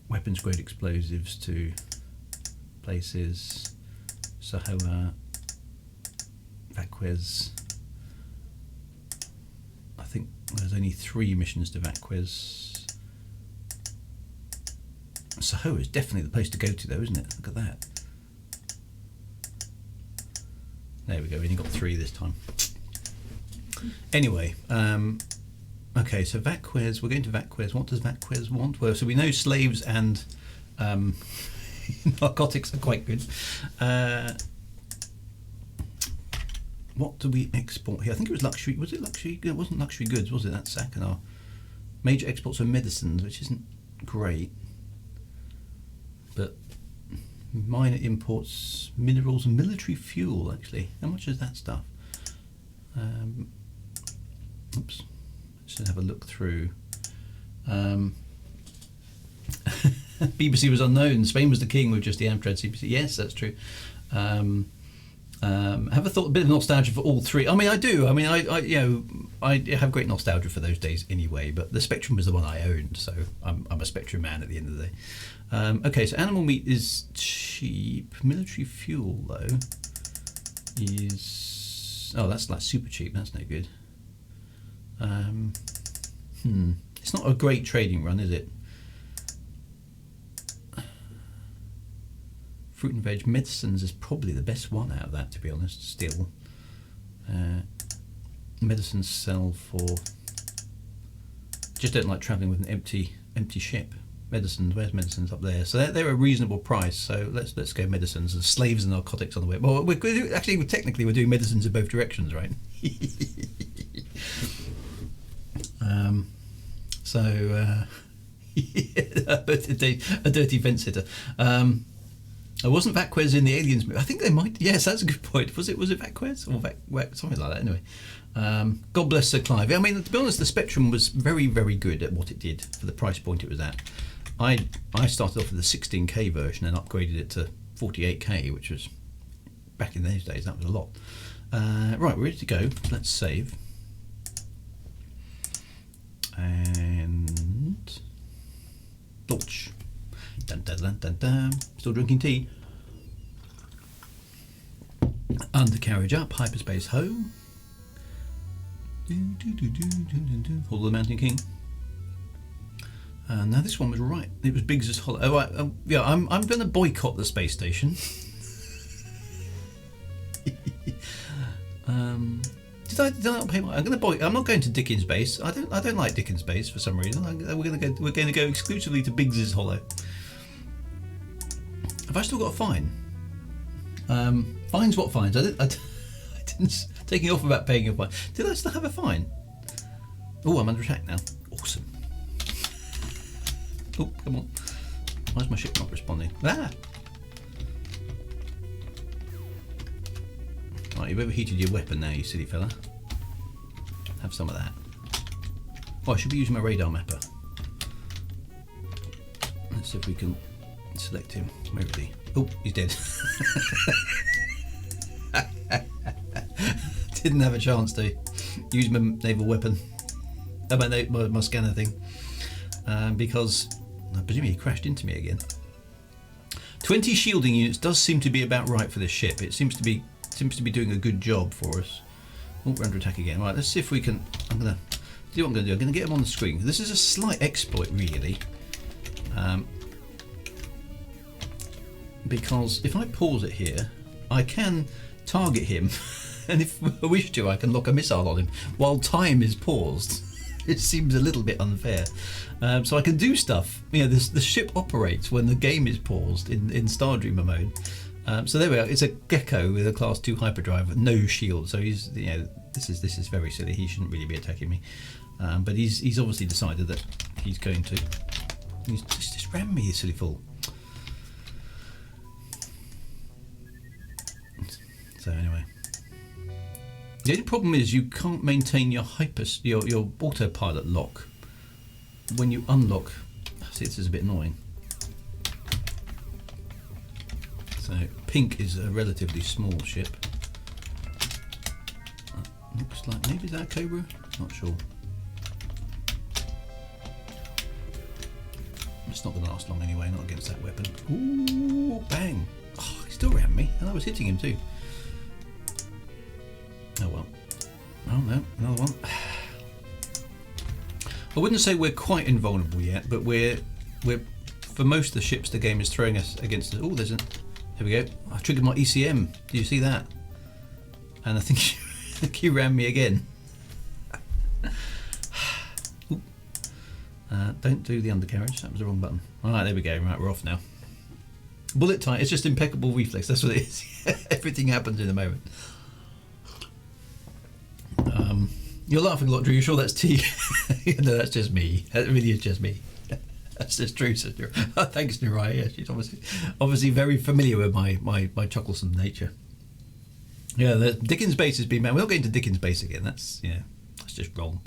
Speaker 1: Weapons grade explosives to places. Sahoa, Vaquez. I think there's only 3 missions to Vaquez. Sahoa is definitely the place to go to, though, isn't it? Look at that. There we go. We only got 3 this time. Anyway, okay. So Vaquez. We're going to Vaquez. What does Vaquez want? Well, so we know slaves and narcotics are quite good. What do we export here? I think it was luxury. Was it luxury? It wasn't luxury goods, was it? That's Achenar. Major exports of medicines, which isn't great. But minor imports, minerals and military fuel, actually. How much is that stuff? Oops. Let's have a look through. BBC was unknown. Spain was the king with just the Amtrak CPC. Yes, that's true. Have a thought, a bit of nostalgia for all 3. I mean, I do. I mean, I have great nostalgia for those days anyway. But the Spectrum was the one I owned, so I'm a Spectrum man at the end of the day. Okay, so animal meat is cheap. Military fuel though is that's like super cheap. That's no good. It's not a great trading run, is it? Fruit and veg medicines is probably the best one out of that, to be honest. Still, medicines sell for. I just don't like travelling with an empty ship. Medicines, where's medicines? Up there. So they're a reasonable price. So let's go medicines. And slaves and narcotics on the way. Well, technically we're doing medicines in both directions, right? A dirty fence sitter. Wasn't Vaquez in the Aliens movie? I think they might. Yes, that's a good point. Was it Vaquez or something like that? Anyway, God bless Sir Clive. I mean, to be honest, the Spectrum was very, very good at what it did for the price point it was at. I started off with the 16K version and upgraded it to 48K, which was back in those days. That was a lot. Right, we're ready to go. Let's save. And launch. Dun, dun, dun, dun, dun. Still drinking tea. Undercarriage up, hyperspace home. Hall of the Mountain King. Now this one was right. It was Biggs's Hollow. Oh, right. Yeah, I'm going to boycott the space station. Did I not pay my? I'm not going to Dickens Base. I don't like Dickens Base for some reason. We're going to go exclusively to Biggs's Hollow. Have I still got a fine? Fines? What fines? I didn't. Taking off about paying a fine. Did I still have a fine? Oh, I'm under attack now. Awesome. Oh, come on. Why's my ship not responding? Ah! Right, you've overheated your weapon now, you silly fella. Have some of that. Oh, I should be using my radar mapper. Let's see if we can select him. Where is he? Oh, he's dead. Didn't have a chance to use my naval weapon. My scanner thing. Because I presume he crashed into me again. 20 shielding units does seem to be about right for this ship. It seems to be doing a good job for us. Oh, we're under attack again. Right, let's see if we can. I'm gonna do what I'm gonna do. I'm gonna get him on the screen. This is a slight exploit, really, because if I pause it here, I can target him, and if I wish to, I can lock a missile on him while time is paused. It seems a little bit unfair. So I can do stuff. The ship operates when the game is paused in Stardreamer mode. So there we are. It's a Gecko with a Class 2 hyperdrive with no shield. So he's, this is very silly. He shouldn't really be attacking me. But he's obviously decided that he's going to. He's just ram me, you silly fool. So anyway. The only problem is you can't maintain your your autopilot lock when you unlock. See, this is a bit annoying. So Pink is a relatively small ship. Looks like maybe that Cobra. Not sure. It's not going to last long anyway. Not against that weapon. Ooh, bang! Oh, he still rammed me, and I was hitting him too. Oh well. Oh no, another one. I wouldn't say we're quite invulnerable yet, but we're for most of the ships the game is throwing us against us. Oh, there we go. I triggered my ECM. Do you see that? And I think you ran me again. Don't do the undercarriage. That was the wrong button. All right, there we go. Right, we're off now. Bullet time. It's just impeccable reflex. That's what it is. Everything happens in a moment. You're laughing a lot, Drew. You're sure that's tea? No, that's just me. That really is just me. That's just true. Thanks, Nurai. Yeah, she's obviously very familiar with my chucklesome nature. Yeah, the Dickens base has been manned. We're not getting to Dickens base again. That's just wrong.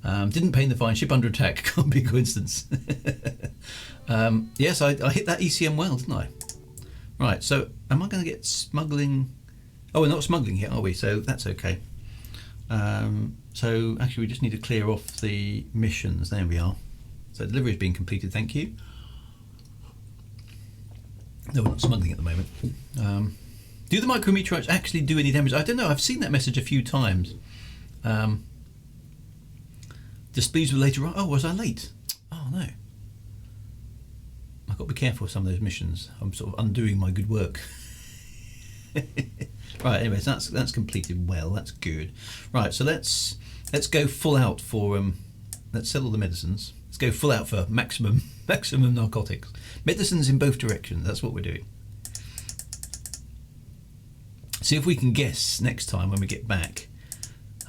Speaker 1: Didn't pay the fine. Ship under attack. Can't be a coincidence. Yes, I hit that ECM well, didn't I? Right. So, am I going to get smuggling? Oh, we're not smuggling here, are we? So that's okay. So actually we just need to clear off the missions. There we are. So delivery has been completed, thank you. No, we're not smuggling at the moment. Do the micrometeorites actually do any damage? I don't know, I've seen that message a few times. Displeased with later on. Oh, was I late? Oh no. I've got to be careful with some of those missions. I'm sort of undoing my good work. Right, anyways, that's completed well. That's good. Right, so let's go full out for let's sell all the medicines. Let's go full out for maximum narcotics. Medicines in both directions. That's what we're doing. See if we can guess next time when we get back.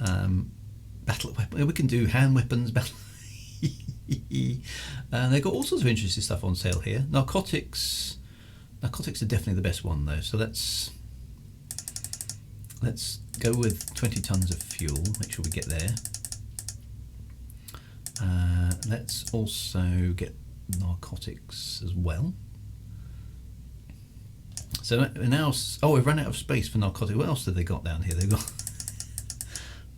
Speaker 1: Battle weapon. We can do hand weapons. Battle. They've got all sorts of interesting stuff on sale here. Narcotics are definitely the best one though. So let's go with 20 tons of fuel. Make sure we get there. Let's also get narcotics as well. So now, we've run out of space for narcotics. What else have they got down here? They've got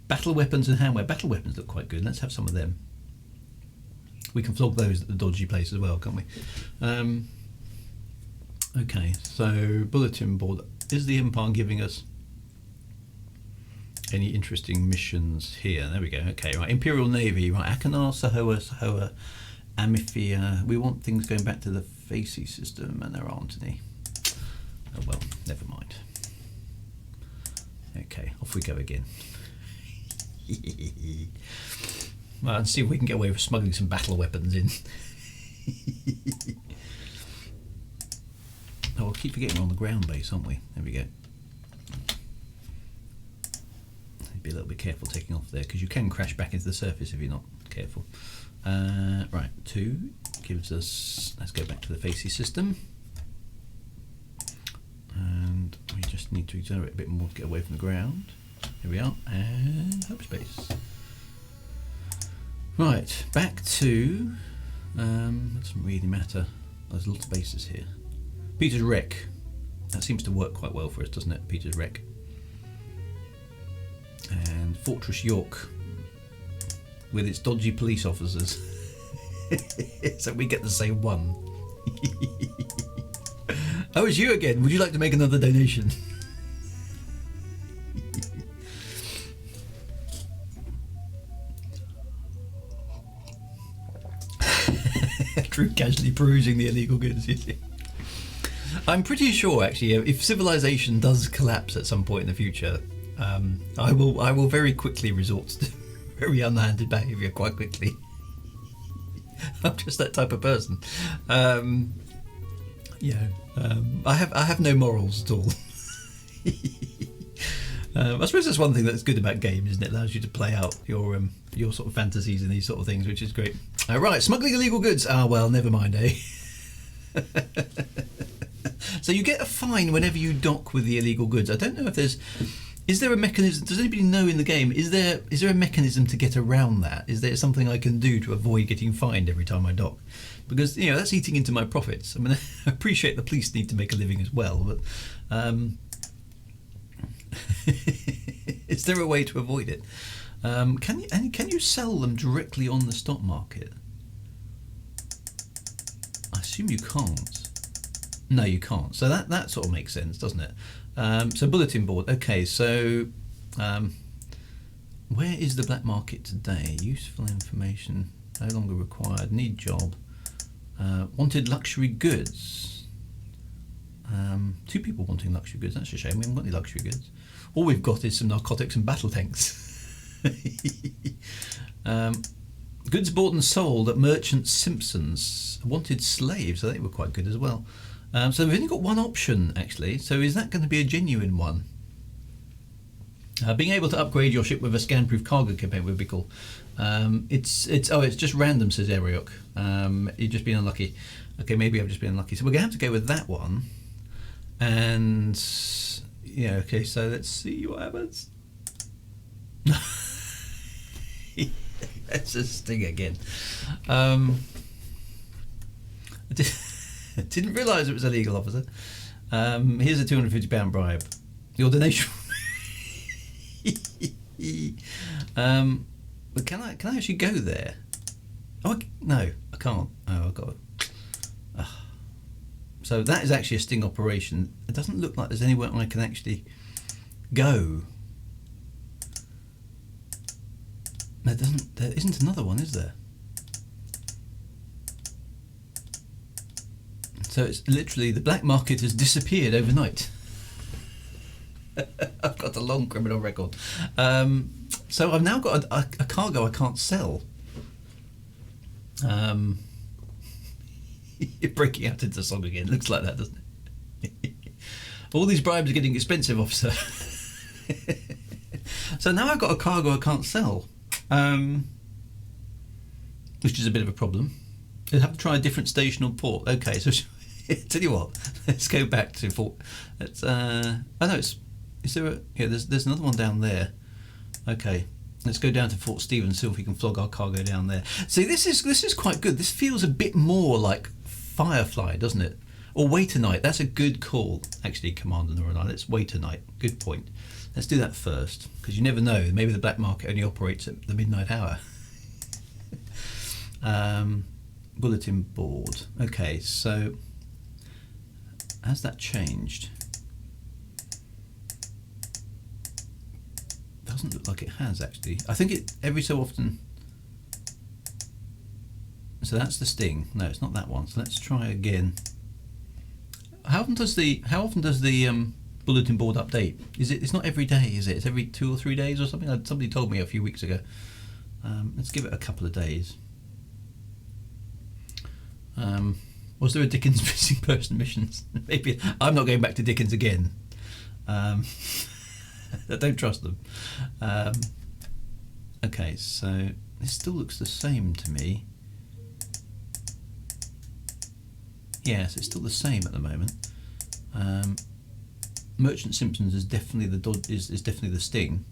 Speaker 1: battle weapons and hand weapons. Battle weapons look quite good. Let's have some of them. We can flog those at the dodgy place as well, can't we? Okay, so bulletin board. Is the Empire giving us any interesting missions here? There we go. Okay, right. Imperial Navy. Right. Akanar, Sahoa, Amphia. We want things going back to the Facey system, and there aren't any. Oh well, never mind. Okay, off we go again. Well, let's see if we can get away with smuggling some battle weapons in. Oh, we'll keep forgetting we're on the ground base, aren't we? There we go. Be a little bit careful taking off there because you can crash back into the surface if you're not careful. Right, 2 gives us. Let's go back to the Facey system. And we just need to accelerate a bit more to get away from the ground. Here we are, and hyperspace. Right, back to. It doesn't really matter. There's lots of bases here. Peter's Wreck. That seems to work quite well for us, doesn't it? Peter's Wreck. And Fortress York with its dodgy police officers. So we get the same one. Oh, it's you again. Would you like to make another donation? Drew casually perusing the illegal goods. I'm pretty sure, actually, if civilization does collapse at some point in the future, I will very quickly resort to very unhanded behaviour quite quickly. I'm just that type of person. I have no morals at all. I suppose that's one thing that's good about games, isn't it? It allows you to play out your sort of fantasies and these sort of things, which is great. Right, smuggling illegal goods. Ah, well, never mind, eh? So you get a fine whenever you dock with the illegal goods. I don't know if is there a mechanism? Does anybody know in the game? Is there a mechanism to get around that? Is there something I can do to avoid getting fined every time I dock? Because that's eating into my profits. I mean, I appreciate the police need to make a living as well, but is there a way to avoid it? Can you sell them directly on the stock market? I assume you can't. No, you can't. So that sort of makes sense, doesn't it? So bulletin board. Okay, so where is the black market today? Useful information. No longer required. Need job. Wanted luxury goods. 2 people wanting luxury goods. That's a shame. We haven't got any luxury goods. All we've got is some narcotics and battle tanks. Goods bought and sold at Merchant Simpsons. Wanted slaves. So they were quite good as well. So we've only got one option, actually. So is that going to be a genuine one? Being able to upgrade your ship with a scan-proof cargo campaign would be cool. It's just random, says Ariok. You've just been unlucky. Okay, maybe I've just been unlucky. So we're going to have to go with that one. And yeah, okay. So let's see what happens. That's a sting again. Didn't realise it was illegal, officer. Here's a £250 bribe. Your donation. But can I actually go there? Oh no, I can't. Oh, I've got to. So that is actually a sting operation. It doesn't look like there's anywhere I can actually go. There isn't another one, is there? So it's literally the black market has disappeared overnight. I've got a long criminal record. So I've now got a cargo I can't sell. You're breaking out into song again. Looks like that, doesn't it? All these bribes are getting expensive, officer. So now I've got a cargo I can't sell, which is a bit of a problem. I'll have to try a different station or port. Okay, so tell you what, let's go back to Fort. Let's. Oh no, is there a? Yeah, there's another one down there. Okay, let's go down to Fort Stevens, see if we can flog our cargo down there. See, this is quite good. This feels a bit more like Firefly, doesn't it? Or Wait a Night. That's a good call, actually, Commander Norana. Let's wait a night. Good point. Let's do that first, because you never know. Maybe the black market only operates at the midnight hour. Bulletin board. Okay, so has that changed? Doesn't look like it has, actually. I think it every so often. So that's the sting. No, it's not that one. So let's try again. How often does the bulletin board update? It's not every day, is it? It's every 2 or 3 days or something. Somebody told me a few weeks ago. Let's give it a couple of days. Was there a Dickens missing person missions? Maybe I'm not going back to Dickens again. I don't trust them. Okay, so this still looks the same to me. Yes, it's still the same at the moment. Merchant Simpsons is definitely is definitely the sting.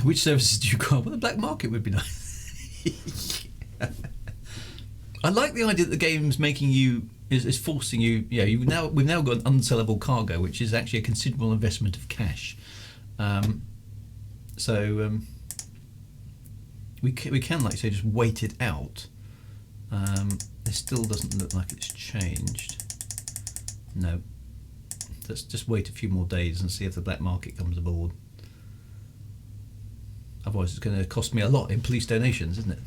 Speaker 1: Which services do you call? Well, the black market would be nice. I like the idea that the game's making you is forcing you. Yeah, we've now got an unsellable cargo, which is actually a considerable investment of cash. We can, like I say, just wait it out. This still doesn't look like it's changed. No. Let's just wait a few more days and see if the black market comes aboard. Otherwise it's going to cost me a lot in police donations, isn't it?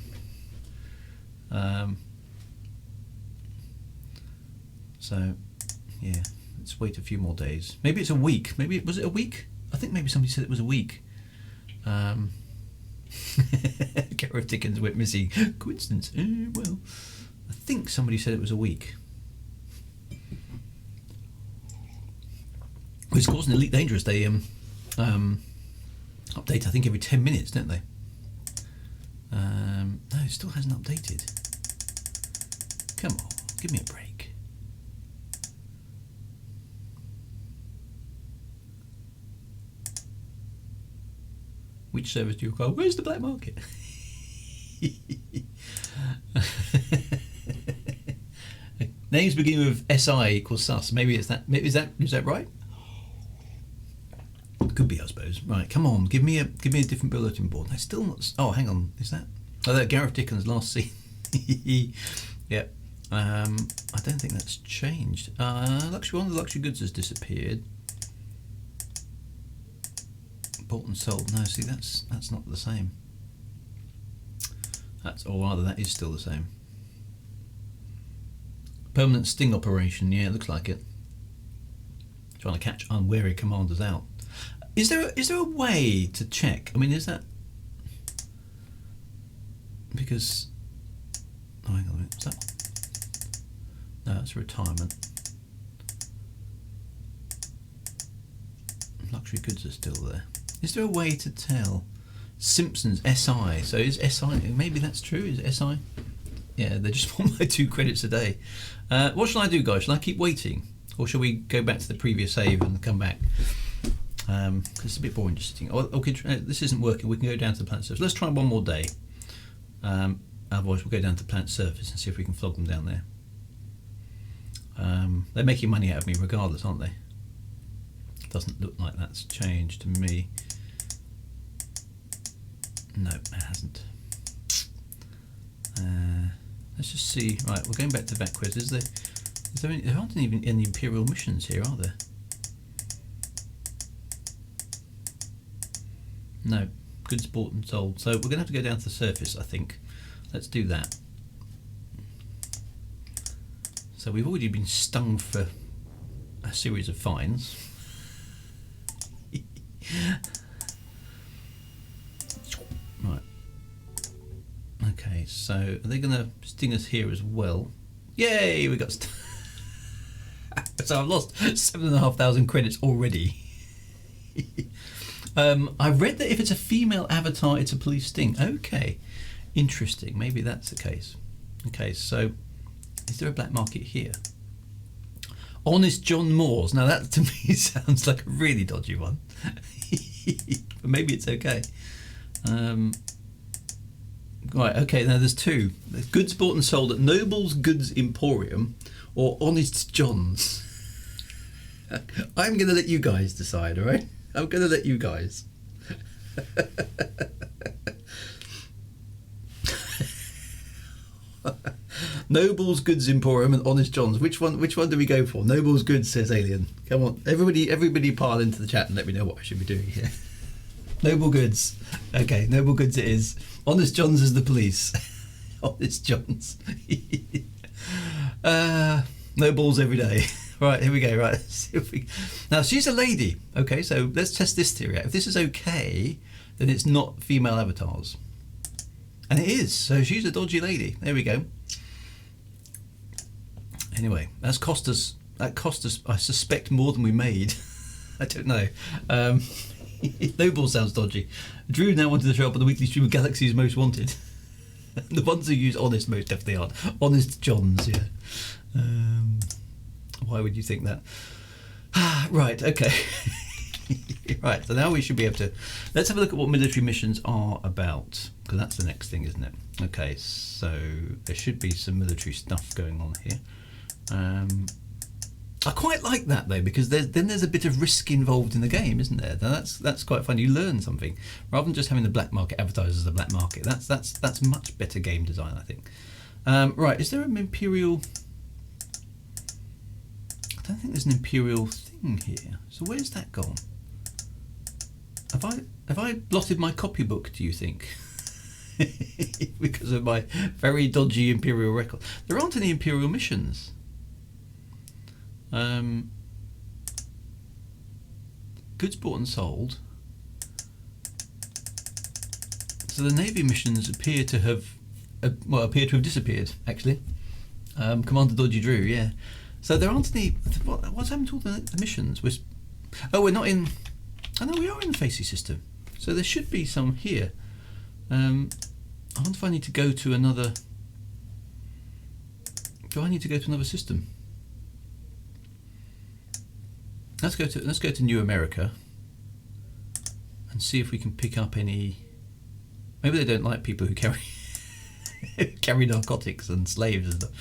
Speaker 1: So, yeah, let's wait a few more days. Maybe it's a week. Maybe was it a week? I think maybe somebody said it was a week. Gareth Dickens went missing. Coincidence? Well, I think somebody said it was a week. Well, of course, in Elite Dangerous, they update, I think, every 10 minutes, don't they? No, it still hasn't updated. Come on, give me a break. Which service do you call? Where's the black market? Names beginning with SI equals sus. Maybe it's that. Is that right? Could be, I suppose. Right, come on, give me a different bulletin board. I still not. Oh, hang on, is that? Oh, that Gareth Dickens last scene. Yep. I don't think that's changed. Luxury, one of the luxury goods has disappeared. Bought and sold. No, see, that's not the same. Or rather, that is still the same. Permanent sting operation. Yeah, it looks like it. Trying to catch unwary commanders out. Is there a way to check? I mean, is that because? Oh, hang on a minute. What's that? No, that's retirement. Luxury goods are still there. Is there a way to tell? Simpsons SI. So is SI? Maybe that's true. Is it SI? Yeah, they just want my 2 credits a day. What shall I do, guys? Shall I keep waiting, or shall we go back to the previous save and come back? It's a bit more interesting. Okay, this isn't working. We can go down to the planet surface. Let's try one more day. Otherwise, we'll go down to the planet surface and see if we can flog them down there. They're making money out of me regardless, aren't they? Doesn't look like that's changed to me. No, it hasn't. Let's just see. Right, we're going back to VacQuest. There aren't even any Imperial missions here, are there? No, goods bought and sold. So we're going to have to go down to the surface, I think. Let's do that. So we've already been stung for a series of fines. Right. Okay, so are they going to sting us here as well? Yay, we got so I've lost 7,500 credits already. I've read that if it's a female avatar, it's a police sting. Okay, interesting. Maybe that's the case. Okay, so is there a black market here? Honest John Moores. Now that to me sounds like a really dodgy one. But maybe it's okay. Right, okay, now there's 2. There's goods bought and sold at Noble's Goods Emporium or Honest John's. I'm going to let you guys decide, alright? I'm going to let you guys. Noble's Goods Emporium and Honest John's. Which one do we go for? Noble's Goods, says Alien. Come on, everybody pile into the chat and let me know what I should be doing here. Noble Goods. Okay, Noble Goods it is. Honest John's is the police. Honest John's. No balls every day. Right, here we go. Right, see if we... Now she's a lady. Okay, so let's test this theory out. If this is okay, then it's not female avatars, and it is. So she's a dodgy lady. There we go. Anyway, that cost us. I suspect more than we made. I don't know. Noble sounds dodgy. Drew now wanted to show up on the weekly stream of Galaxy's Most Wanted. The ones who use Honest most definitely aren't. Honest Johns, yeah. Why would you think that? Right, okay. Right, so now we should be able to... Let's have a look at what military missions are about, because that's the next thing, isn't it? Okay, so there should be some military stuff going on here. I quite like that though, because there's a bit of risk involved in the game, isn't there? Now that's quite fun. You learn something rather than just having the black market advertised as the black market. That's much better game design, I think. Right, is there an Imperial? I don't think there's an Imperial thing here. So where's that gone? Have I blotted my copybook, do you think? Because of my very dodgy Imperial record. There aren't any Imperial missions. Goods bought and sold. So the Navy missions appear to have disappeared, actually. Commander Dodgy Drew, yeah. So there aren't any. What's happened to all the missions? We're not in. Oh no, we are in the Facey system. So there should be some here. I wonder if I need to go to another. Do I need to go to another system? Let's go to New America and see if we can pick up any. Maybe they don't like people who carry narcotics and slaves and stuff.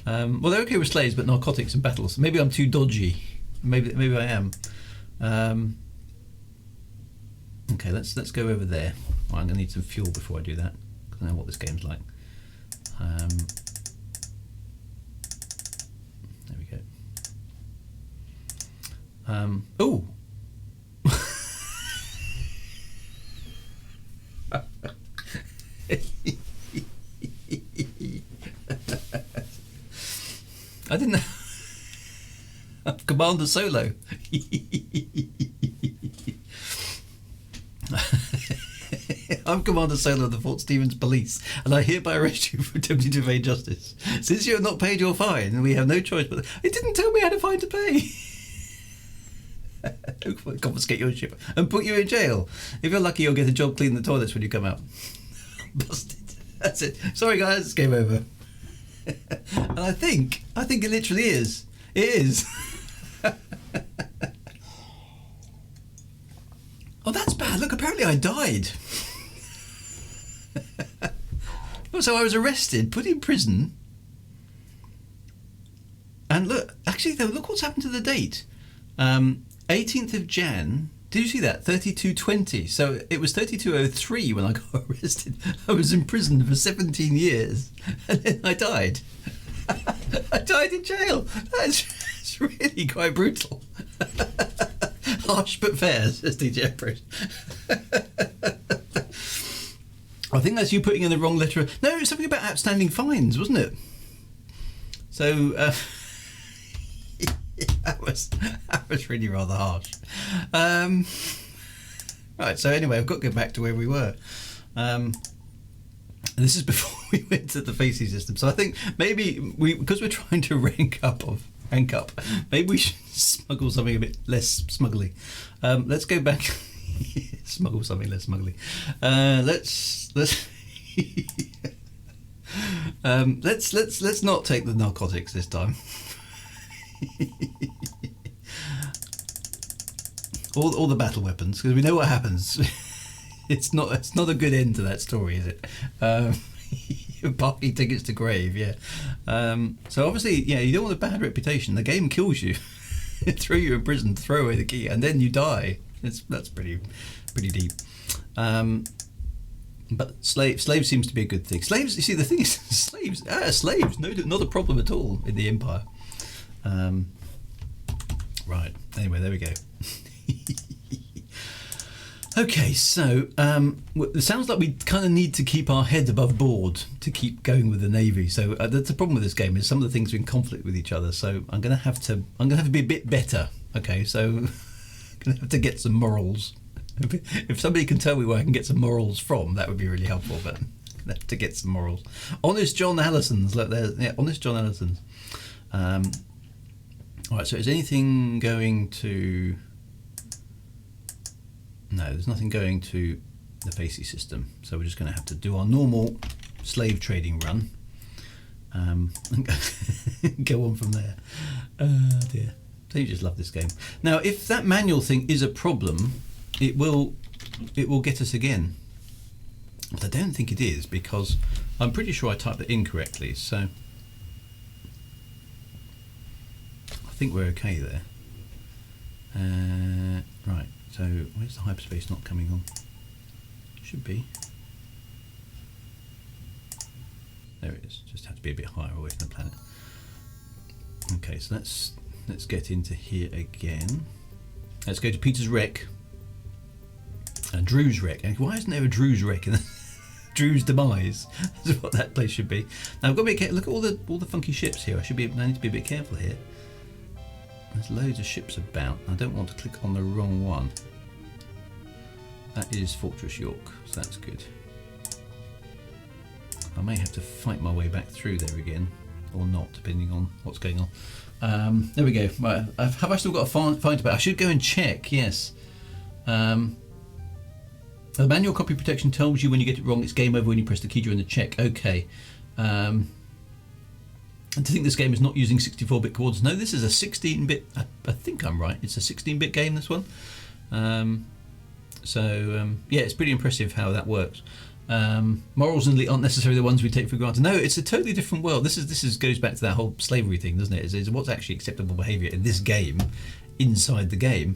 Speaker 1: Well, they're okay with slaves, but narcotics and battles. Maybe I'm too dodgy. Maybe I am. Okay, let's go over there. Well, I'm going to need some fuel before I do that, because I know what this game's like. There we go. Oh! I didn't know. Commander Solo. I'm Commander Solo of the Fort Stevens Police, and I hereby arrest you for attempting to evade justice. Since you have not paid your fine, we have no choice but... It didn't tell me I had a fine to pay. Confiscate your ship and put you in jail. If you're lucky, you'll get a job cleaning the toilets when you come out. Busted. That's it. Sorry guys, it's game over. And I think it literally is. It is. Oh, that's bad. Look, apparently I died. So I was arrested, put in prison. And look, actually though, look what's happened to the date. 18th of Jan. Did you see that? 3220. So it was 3203 when I got arrested. I was in prison for 17 years. And then I died. I died in jail. That's really quite brutal. Harsh but fair, says DJ Empress. I think that's you putting in the wrong letter. No, it was something about outstanding fines, wasn't it? So that was really rather harsh. Right, so anyway, I've got to go back to where we were. This is before we went to the Facey system. So I think maybe because we're trying to rank up, maybe we should smuggle something a bit less smuggly. Let's go back. Smuggle something less smuggly. Let's not take the narcotics this time. all the battle weapons, because we know what happens. It's not a good end to that story, is it? Party tickets to grave, yeah. So obviously, yeah, you don't want a bad reputation. The game kills you, throw you in prison, throw away the key, and then you die. That's pretty deep. But slaves seems to be a good thing. Slaves, you see, the thing is, slaves, no, not a problem at all in the Empire. Right. Anyway, there we go. Okay, so it sounds like we kind of need to keep our heads above board to keep going with the Navy. So that's the problem with this game, is some of the things are in conflict with each other. So I'm going to have to be a bit better. Okay, so I'm going to have to get some morals. If somebody can tell me where I can get some morals from, that would be really helpful. But I'm going to have to get some morals. Honest John Allison's. Look there, yeah, Honest John Allison's. All right. So is anything going to? No, there's nothing going to the Facey system, so we're just going to have to do our normal slave trading run and go on from there. Dear, don't you just love this game? Now, if that manual thing is a problem, it will get us again. But I don't think it is, because I'm pretty sure I typed it incorrectly, so I think we're okay there. Right. So, where's the hyperspace not coming on? Should be. There it is. Just have to be a bit higher away from the planet. Okay, so let's get into here again. Let's go to Peter's Wreck. Drew's Wreck. Why isn't there a Drew's Wreck in Drew's Demise? That's what that place should be. Now I've got to be careful. Look at all the funky ships here. I need to be a bit careful here. There's loads of ships about. I don't want to click on the wrong one. That is Fortress York, so that's good. I may have to fight my way back through there again, or not, depending on what's going on. There we go. Right, have I still got a fight about? I should go and check. Yes. The manual copy protection tells you when you get it wrong, it's game over when you press the key during the check. Okay. And to think this game is not using 64-bit coordinates. No, this is a 16-bit. I think I'm right. It's a 16-bit game, this one. Yeah, it's pretty impressive how that works. Morals and aren't necessarily the ones we take for granted. No, it's a totally different world. This goes back to that whole slavery thing, doesn't it? Is what's actually acceptable behaviour in this game, inside the game.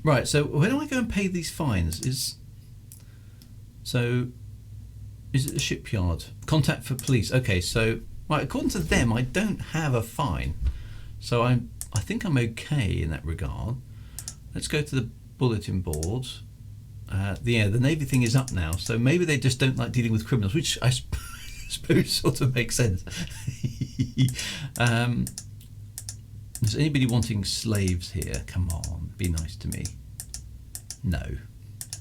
Speaker 1: Right. So where do I go and pay these fines? Is it the shipyard? Contact for police. Okay. So right, according to them, I don't have a fine, so I think I'm okay in that regard. Let's go to the bulletin board. The Navy thing is up now, so maybe they just don't like dealing with criminals, which I suppose sort of makes sense. Is anybody wanting slaves here? Come on, be nice to me. No.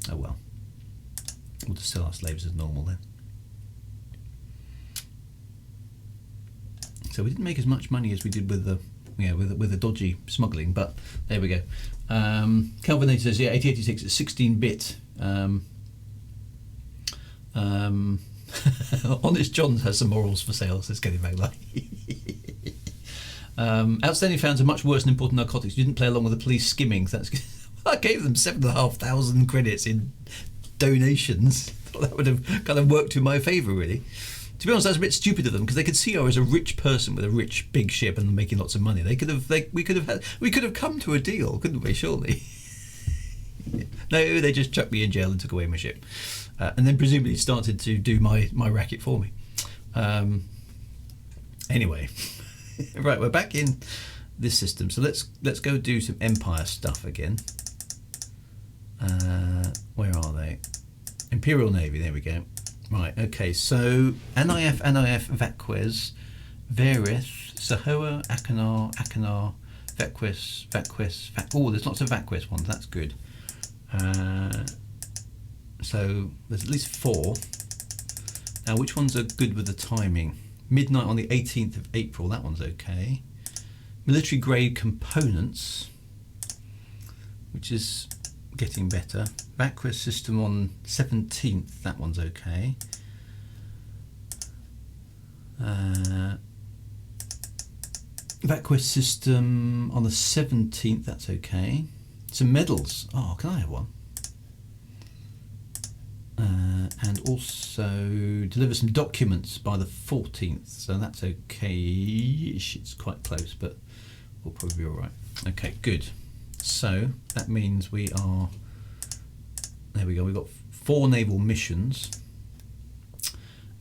Speaker 1: Oh well. We'll just sell our slaves as normal then. So we didn't make as much money as we did with the dodgy smuggling, but there we go. Calvinator says, yeah, 8086 is 16-bit. Honest John has some morals for sale, says Kenny Maglar. Outstanding fans are much worse than imported narcotics. You didn't play along with the police skimming. That's good. I gave them 7,500 credits in donations. Thought that would have kind of worked to my favour, really. To be honest, that's a bit stupid of them, because they could see I was a rich person with a rich big ship and making lots of money. We could have come to a deal, couldn't we? Surely. No, they just chucked me in jail and took away my ship, and then presumably started to do my racket for me. Anyway, right, we're back in this system, so let's go do some Empire stuff again. Where are they? Imperial Navy. There we go. Right, okay, so NIF, Vaquez, Verith, Sahoa, Akanar, Vaquez. Oh, there's lots of Vaquez ones, that's good. So there's at least 4. Now, which ones are good with the timing? Midnight on the 18th of April, that one's okay. Military grade components, which is getting better. Vaquez system on 17th, that one's okay. Vaquez system on the 17th, that's okay. Some medals. Oh, can I have one? And also deliver some documents by the 14th, so that's okay. It's quite close, but we'll probably be all right. Okay, good. So that means we are. There we go. We've got 4 naval missions.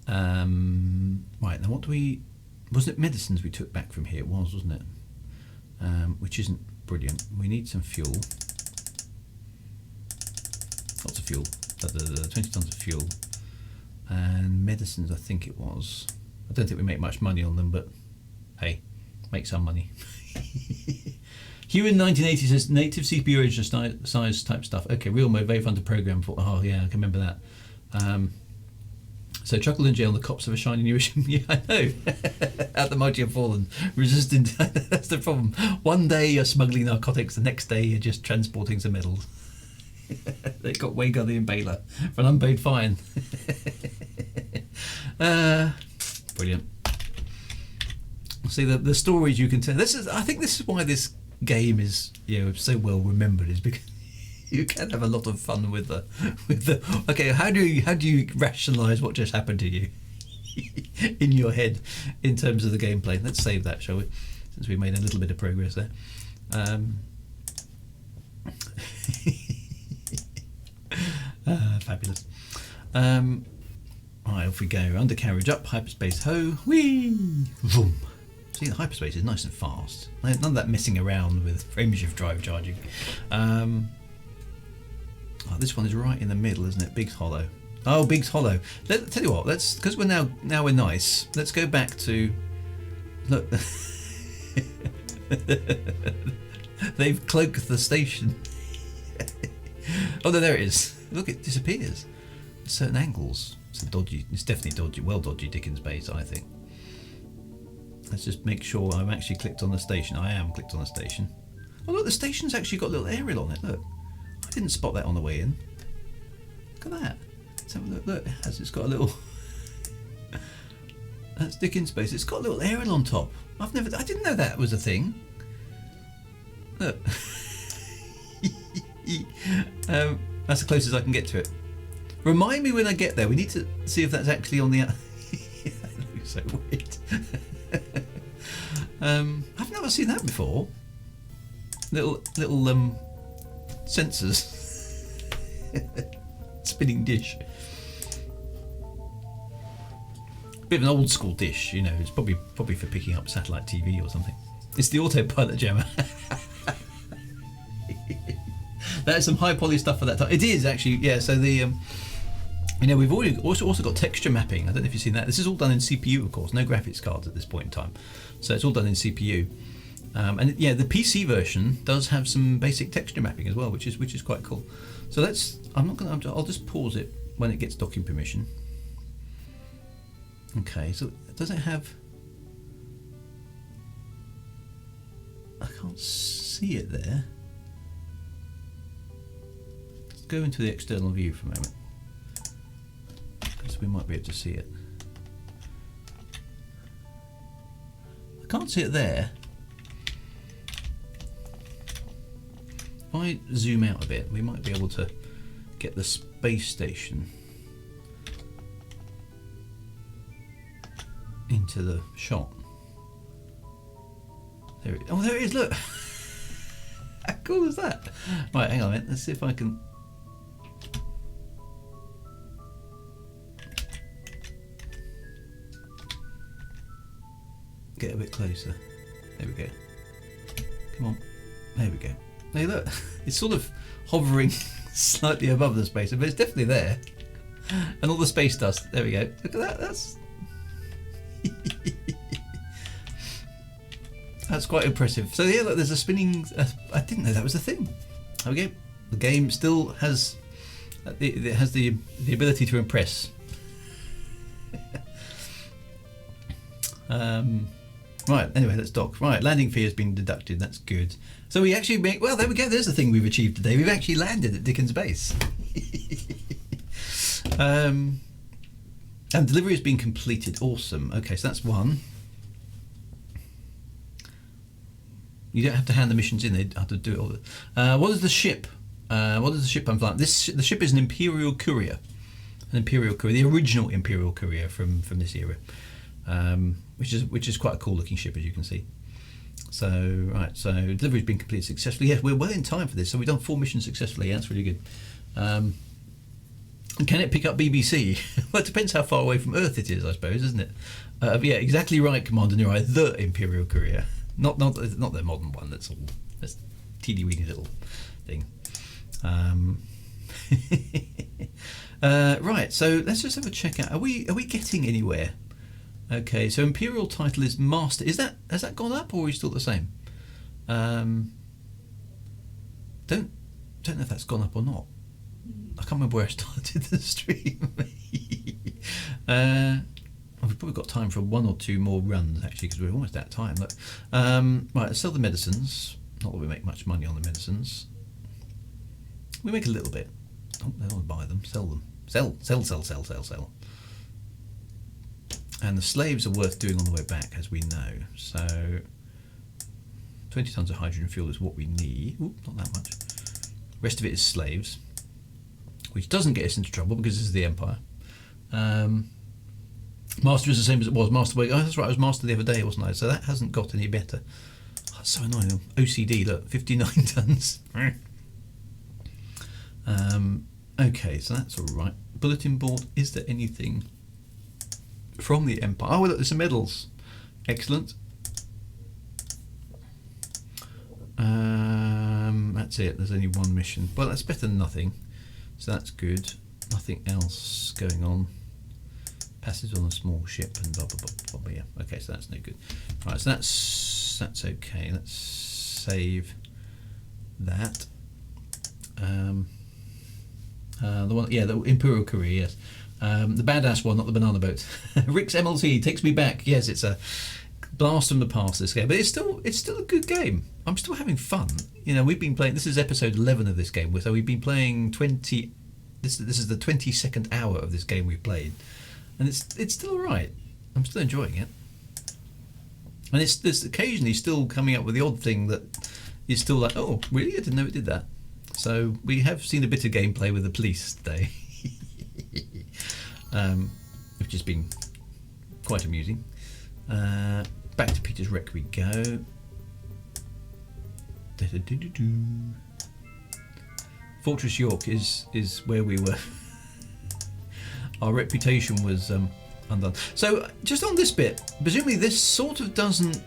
Speaker 1: Right now, what do we? Wasn't it medicines we took back from here? It was, wasn't it? Which isn't brilliant. We need some fuel. Lots of fuel. 20 tons of fuel. And medicines, I think it was. I don't think we make much money on them, but hey, make some money. Hugh in 1980 says native CPU register size type stuff. Okay, real mode, very fun to program for. Oh yeah, I can remember that. So Chuckle in jail, the cops have a shiny new issue. Yeah, I know. At the mighty have fallen. Resistant. That's the problem. One day you're smuggling narcotics, the next day you're just transporting some metals. They got Wagar the Impaler for an unpaid fine. Brilliant. See the stories you can tell. I think this is why this game is so well remembered, is because you can have a lot of fun with the. Okay, how do you rationalise what just happened to you in your head in terms of the gameplay? Let's save that, shall we? Since we made a little bit of progress there. Fabulous. Right, off we go. Undercarriage up, hyperspace ho, whee, vroom. See, the hyperspace is nice and fast. None of that messing around with frameshift drive charging. This one is right in the middle, isn't it? Biggs Hollow. Oh, Biggs Hollow. Tell you what, because we're now we're nice. Let's go back to look. They've cloaked the station. Oh no, there it is. Look, it disappears at certain angles. It's definitely dodgy, well dodgy Dickens base, I think. Let's just make sure I'm actually clicked on the station. I am clicked on the station. Oh look, the station's actually got a little aerial on it, look. I didn't spot that on the way in. Look at that. Let's have a look, look, it's got a little... That's Dickens base. It's got a little aerial on top. I didn't know that was a thing. Look. That's the closest I can get to it. Remind me when I get there. We need to see if that's actually on the... That looks so weird. I've never seen that before. Little sensors. Spinning dish. Bit of an old school dish, you know. It's probably for picking up satellite TV or something. It's the autopilot jammer. That is some high poly stuff for that time. It is actually, yeah. So the you know, we've already also got texture mapping. I don't know if you've seen that. This is all done in CPU, of course. No graphics cards at this point in time, so it's all done in CPU. And yeah, the PC version does have some basic texture mapping as well, which is quite cool. So let's. I'll just pause it when it gets docking permission. Okay, so does it have... I can't see it there. Let's go into the external view for a moment, because we might be able to see it. I can't see it there. If I zoom out a bit, we might be able to get the space station into the shot. There it is, look. How cool is that? Right, hang on a minute, let's see if I can... get a bit closer. There we go. Come on. There we go. Hey, look. It's sort of hovering slightly above the spacer, but it's definitely there. And all the space dust. There we go. Look at that. That's quite impressive. So yeah, look, there's a spinning... I didn't know that was a thing. There we go. The game still has... It has the ability to impress. Right, anyway, let's dock. Right, landing fee has been deducted. That's good. So we actually make... Well, there we go. There's the thing we've achieved today. We've actually landed at Dickens Base. And delivery has been completed. Awesome. Okay, so that's one. You don't have to hand the missions in. They have to do it all. What is the ship? What is the ship I'm flying? The ship is an Imperial Courier. An Imperial Courier, the original Imperial Courier from this era, which is quite a cool looking ship, as you can see. So right, so delivery's been completed successfully. Yes, we're well in time for this. So we've done 4 missions successfully. Yeah, that's really good. And can it pick up BBC? Well, it depends how far away from Earth it is, I suppose, isn't it? Yeah, exactly right, Commander Nurai. The Imperial Courier, not the modern one. That's teeny weeny little thing. Right, so let's just have a check out. Are we getting anywhere? Okay, so Imperial title is Master. Has that gone up, or are we still the same? Don't know if that's gone up or not. I can't remember where I started the stream. We've probably got time for 1 or 2 more runs actually, because we're almost out of time. Look, right, let's sell the medicines. Not that we make much money on the medicines. We make a little bit. Oh, I don't want to buy them. Sell them. Sell. And the slaves are worth doing on the way back, as we know. So 20 tons of hydrogen fuel is what we need. Ooh, not that much. Rest of it is slaves, which doesn't get us into trouble because this is the Empire. Master is the same as it was. Master, oh, that's right, I was Master the other day, wasn't I? So that hasn't got any better. Oh, that's so annoying. OCD, look, 59 tons. Okay, so that's all right. Bulletin board. Is there anything from the Empire? Oh, look, there's some medals. Excellent. That's it. There's only 1 mission. Well, that's better than nothing. So that's good. Nothing else going on. Passage on a small ship and blah blah blah blah. Yeah. Okay, so that's no good. Right, so that's That's okay. Let's save that. The one, yeah, the Imperial Courier, yes. The badass one, not the banana boat. Rick's MLT takes me back. Yes, it's a blast from the past, this game, but it's still a good game. I'm still having fun. You know, we've been playing. This is episode 11 of this game, so we've been playing 20. This is the 22nd hour of this game we've played, and it's still alright. I'm still enjoying it, and it's occasionally still coming up with the odd thing that is still like, oh, really? I didn't know it did that. So we have seen a bit of gameplay with the police today, which has been quite amusing. Back to Peter's Wreck we go. Fortress York is where we were. Our reputation was undone. So just on this bit, presumably this sort of doesn't.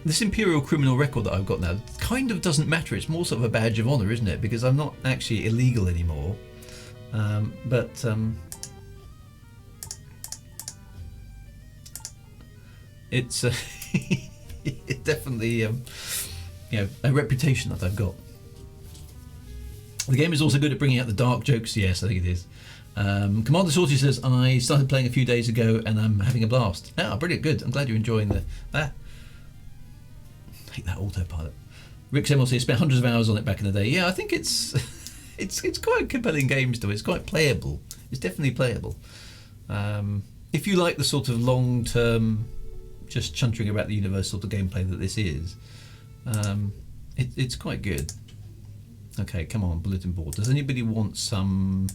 Speaker 1: This Imperial criminal record that I've got now kind of doesn't matter. It's more sort of a badge of honour, isn't it? Because I'm not actually illegal anymore. It's it definitely you know, a reputation that I've got. The game is also good at bringing out the dark jokes. Yes, I think it is. Commander Saucy says, I started playing a few days ago and I'm having a blast. Ah, brilliant, good. I'm glad you're enjoying that. Hate that autopilot. Rick MLT spent hundreds of hours on it back in the day. Yeah, I think it's quite a compelling game still. It's quite playable. It's definitely playable. If you like the sort of long-term, just chuntering about the universe sort of gameplay that this is, it's quite good. Okay, come on, bulletin board. Does anybody want some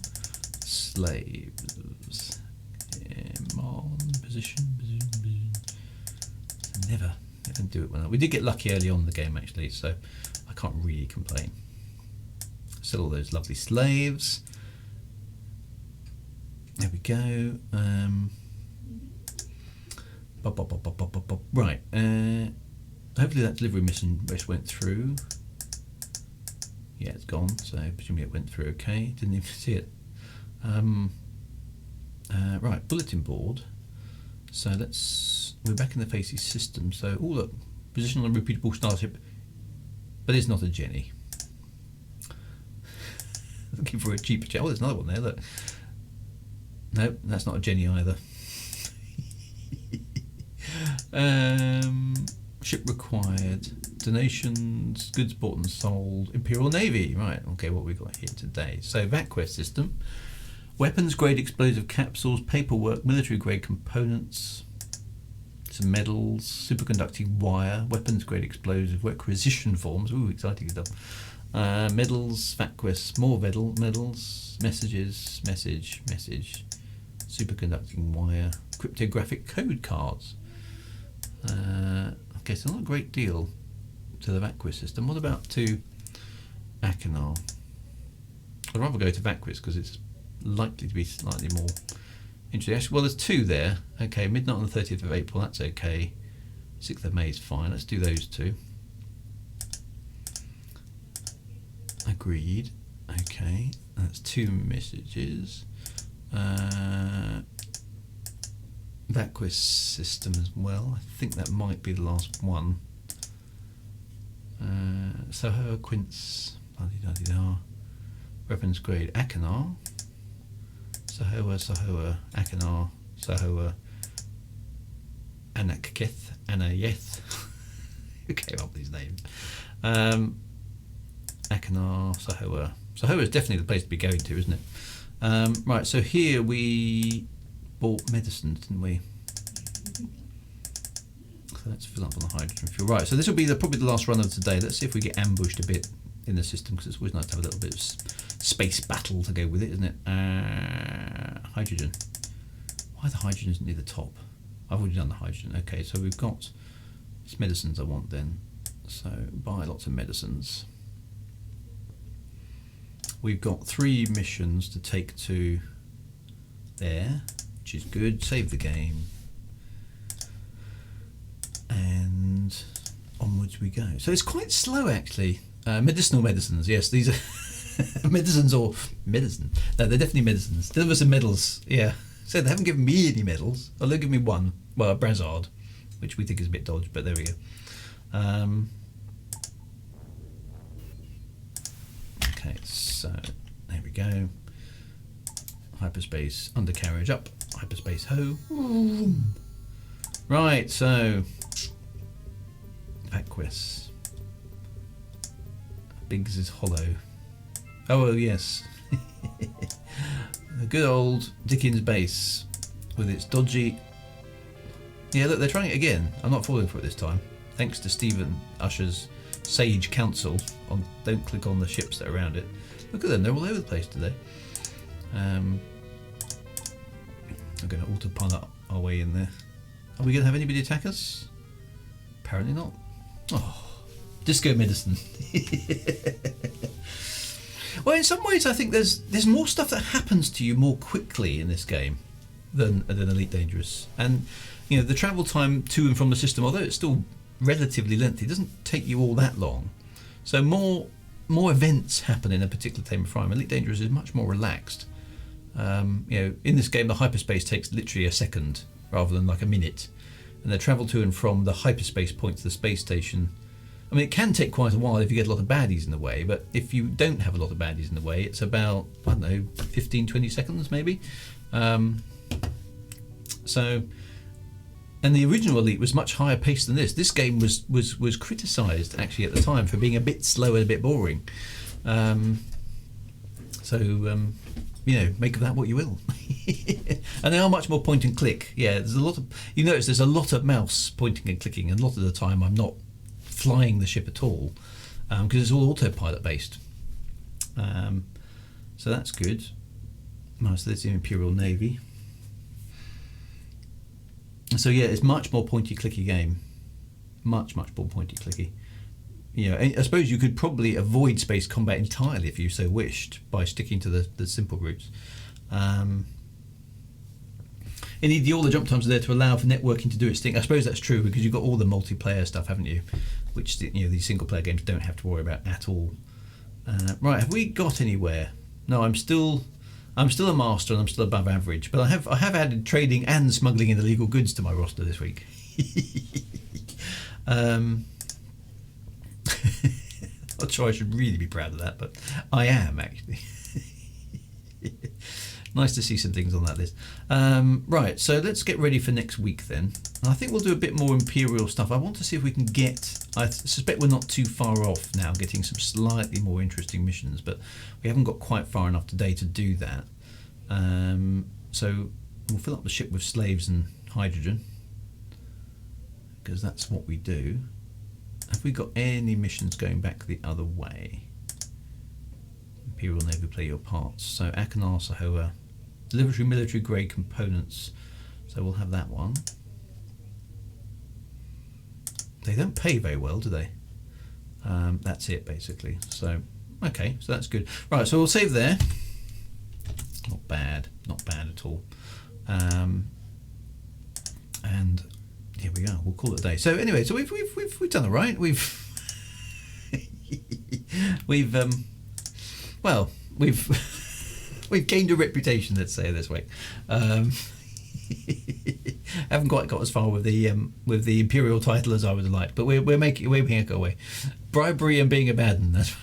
Speaker 1: slaves? Come on, position. Never do it. We did get lucky early on in the game actually, so I can't really complain. Still all those lovely slaves. There we go. Right. Hopefully that delivery mission just went through. Yeah, it's gone, so presumably it went through okay. Didn't even see it. Right, bulletin board. So we're back in the Facey system. So, oh look, positional and repeatable starship, but it's not a Jenny. Looking for a cheaper Jenny. Oh, there's another one there, look. Nope, that's not a Jenny either. Ship required. Donations, goods bought and sold. Imperial Navy, right, okay, what we got here today. So, VacQuest system. Weapons grade explosive capsules, paperwork, military grade components, some medals, superconducting wire, weapons grade explosive, requisition forms, ooh, exciting stuff. Medals, VacQuest, more medals, message, superconducting wire, cryptographic code cards. Okay, so not a great deal to the VacQuest system. What about to Achenar? I'd rather go to VacQuest because it's likely to be slightly more interesting. Actually, well, there's two there. Okay, midnight on the 30th of April, that's okay. 6th of May is fine. Let's do those two. Agreed. Okay, that's two messages. VacQuest system as well. I think that might be the last one. Soho, Quince, da-di-da-di-da. Weapons grade Achenar. Sahoa, Achenar, Sahoa, Anaketh, Anayeth. Who came up with these names? Achenar, Sahoa. Sahoa is definitely the place to be going to, isn't it? Right, so here we bought medicines, didn't we? So let's fill up on the hydrogen fuel. Right, so this will be probably the last run of today. Let's see if we get ambushed a bit in the system, because it's always nice to have a little bit of space battle to go with it, isn't it? Hydrogen. Why the hydrogen isn't near the top? I've already done the hydrogen. Okay, so we've got it's medicines I want then. So buy lots of medicines. We've got 3 missions to take to there, which is good. Save the game. And onwards we go. So it's quite slow actually. Medicinal medicines, yes, these are medicines or medicine. No, they're definitely medicines. Deliver some medals, yeah. So they haven't given me any medals. Oh, they'll give me one. Well, a Brassard. which we think is a bit dodgy, but there we go. Okay, so there we go. Hyperspace undercarriage up, hyperspace ho. Right, so Aquis. Biggs is hollow. Oh yes. The good old Dickens base with its dodgy. Yeah, look, they're trying it again. I'm not falling for it this time. Thanks to Stephen Usher's sage counsel on don't click on the ships that are around it. Look at them, they're all over the place today. We're going to autopilot our way in there. Are we going to have anybody attack us? Apparently not. Oh, disco medicine. Well, in some ways, I think there's more stuff that happens to you more quickly in this game than Elite Dangerous. And you know, the travel time to and from the system, although it's still relatively lengthy, doesn't take you all that long. So more events happen in a particular Tame of Crime. Elite Dangerous is much more relaxed. You know, in this game, the hyperspace takes literally a second rather than like a minute, and the travel to and from the hyperspace point to the space station. I mean, it can take quite a while if you get a lot of baddies in the way, but if you don't have a lot of baddies in the way, it's about, I don't know, 15-20 seconds maybe. So, and the original Elite was much higher paced than this. This game was criticised actually at the time for being a bit slow and a bit boring. You know, make of that what you will. And they are much more point and click. Yeah, there's a lot of, you notice there's a lot of mouse pointing and clicking, and a lot of the time I'm not flying the ship at all, because it's all autopilot based. So that's good. So there's the Imperial Navy. So yeah, it's much more pointy clicky game. Much more pointy clicky. You know, I suppose you could probably avoid space combat entirely if you so wished by sticking to the simple routes. Indeed, all the jump times are there to allow for networking to do its thing. I suppose that's true because you've got all the multiplayer stuff, haven't you? Which, you know, these single player games don't have to worry about at all. Right, have we got anywhere? No, I'm still a master and I'm still above average, but I have added trading and smuggling in illegal goods to my roster this week. Not sure I should really be proud of that, but I am actually. Nice to see some things on that list. Right, so let's get ready for next week then. I think we'll do a bit more Imperial stuff. I want to see if we can get, I suspect we're not too far off now getting some slightly more interesting missions, but we haven't got quite far enough today to do that. So we'll fill up the ship with slaves and hydrogen, because that's what we do. Have we got any missions going back the other way? Imperial Navy, play your parts. So Akanar, Sahoa, deliver military grade components. So we'll have that one. They don't pay very well, do they? That's it basically. So okay, so that's good. Right, so we'll save there. Not bad at all. And here we are. We'll call it a day. So anyway, so we've done all right. We've gained a reputation, let's say it this way. Haven't quite got as far with the imperial title as I would have liked, but we're making our way. Bribery and being a bad one. That's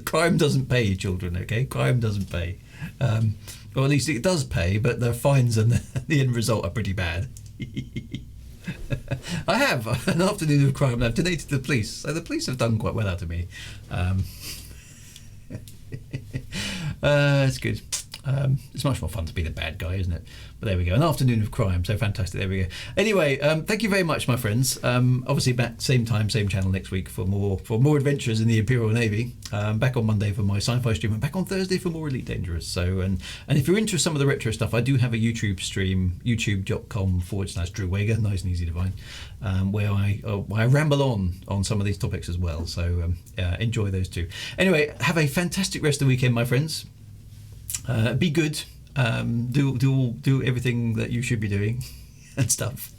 Speaker 1: crime doesn't pay, children. Okay, crime doesn't pay. Or at least it does pay, but the fines and the end result are pretty bad. I have an afternoon of crime and I've donated to the police, so the police have done quite well out of me. It's good. It's much more fun to be the bad guy, isn't it? But there we go, an afternoon of crime, so fantastic. There we go. Anyway, thank you very much, my friends. Obviously back same time, same channel next week for more adventures in the Imperial Navy. Back on Monday for my sci-fi stream, and back on Thursday for more Elite Dangerous. So and if you're into some of the retro stuff, I do have a YouTube stream, youtube.com/Drew Wager, nice and easy to find, where I ramble on some of these topics as well. So enjoy those too. Anyway, have a fantastic rest of the weekend, my friends. Be good. Do everything that you should be doing and stuff.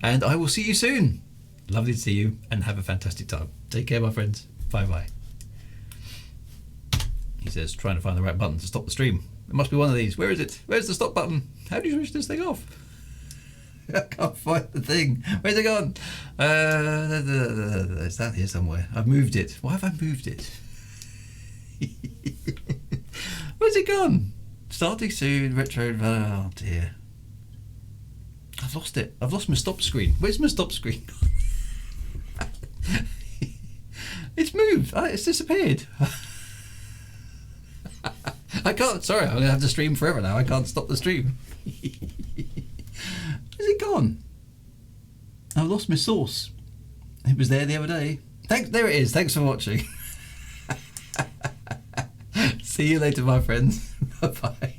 Speaker 1: And I will see you soon. Lovely to see you and have a fantastic time. Take care, my friends. Bye bye. He says, trying to find the right button to stop the stream. It must be one of these. Where is it? Where's the stop button? How do you switch this thing off? I can't find the thing. Where's it gone? It's down here somewhere. I've moved it. Why have I moved it? Where's it gone? Starting soon. Retro. Oh dear. I've lost it. I've lost my stop screen. Where's my stop screen? It's moved. It's disappeared. I can't. Sorry, I'm going to have to stream forever now. I can't stop the stream. Where's it gone? I've lost my source. It was there the other day. Thanks. There it is. Thanks for watching. See you later, my friends. Bye-bye.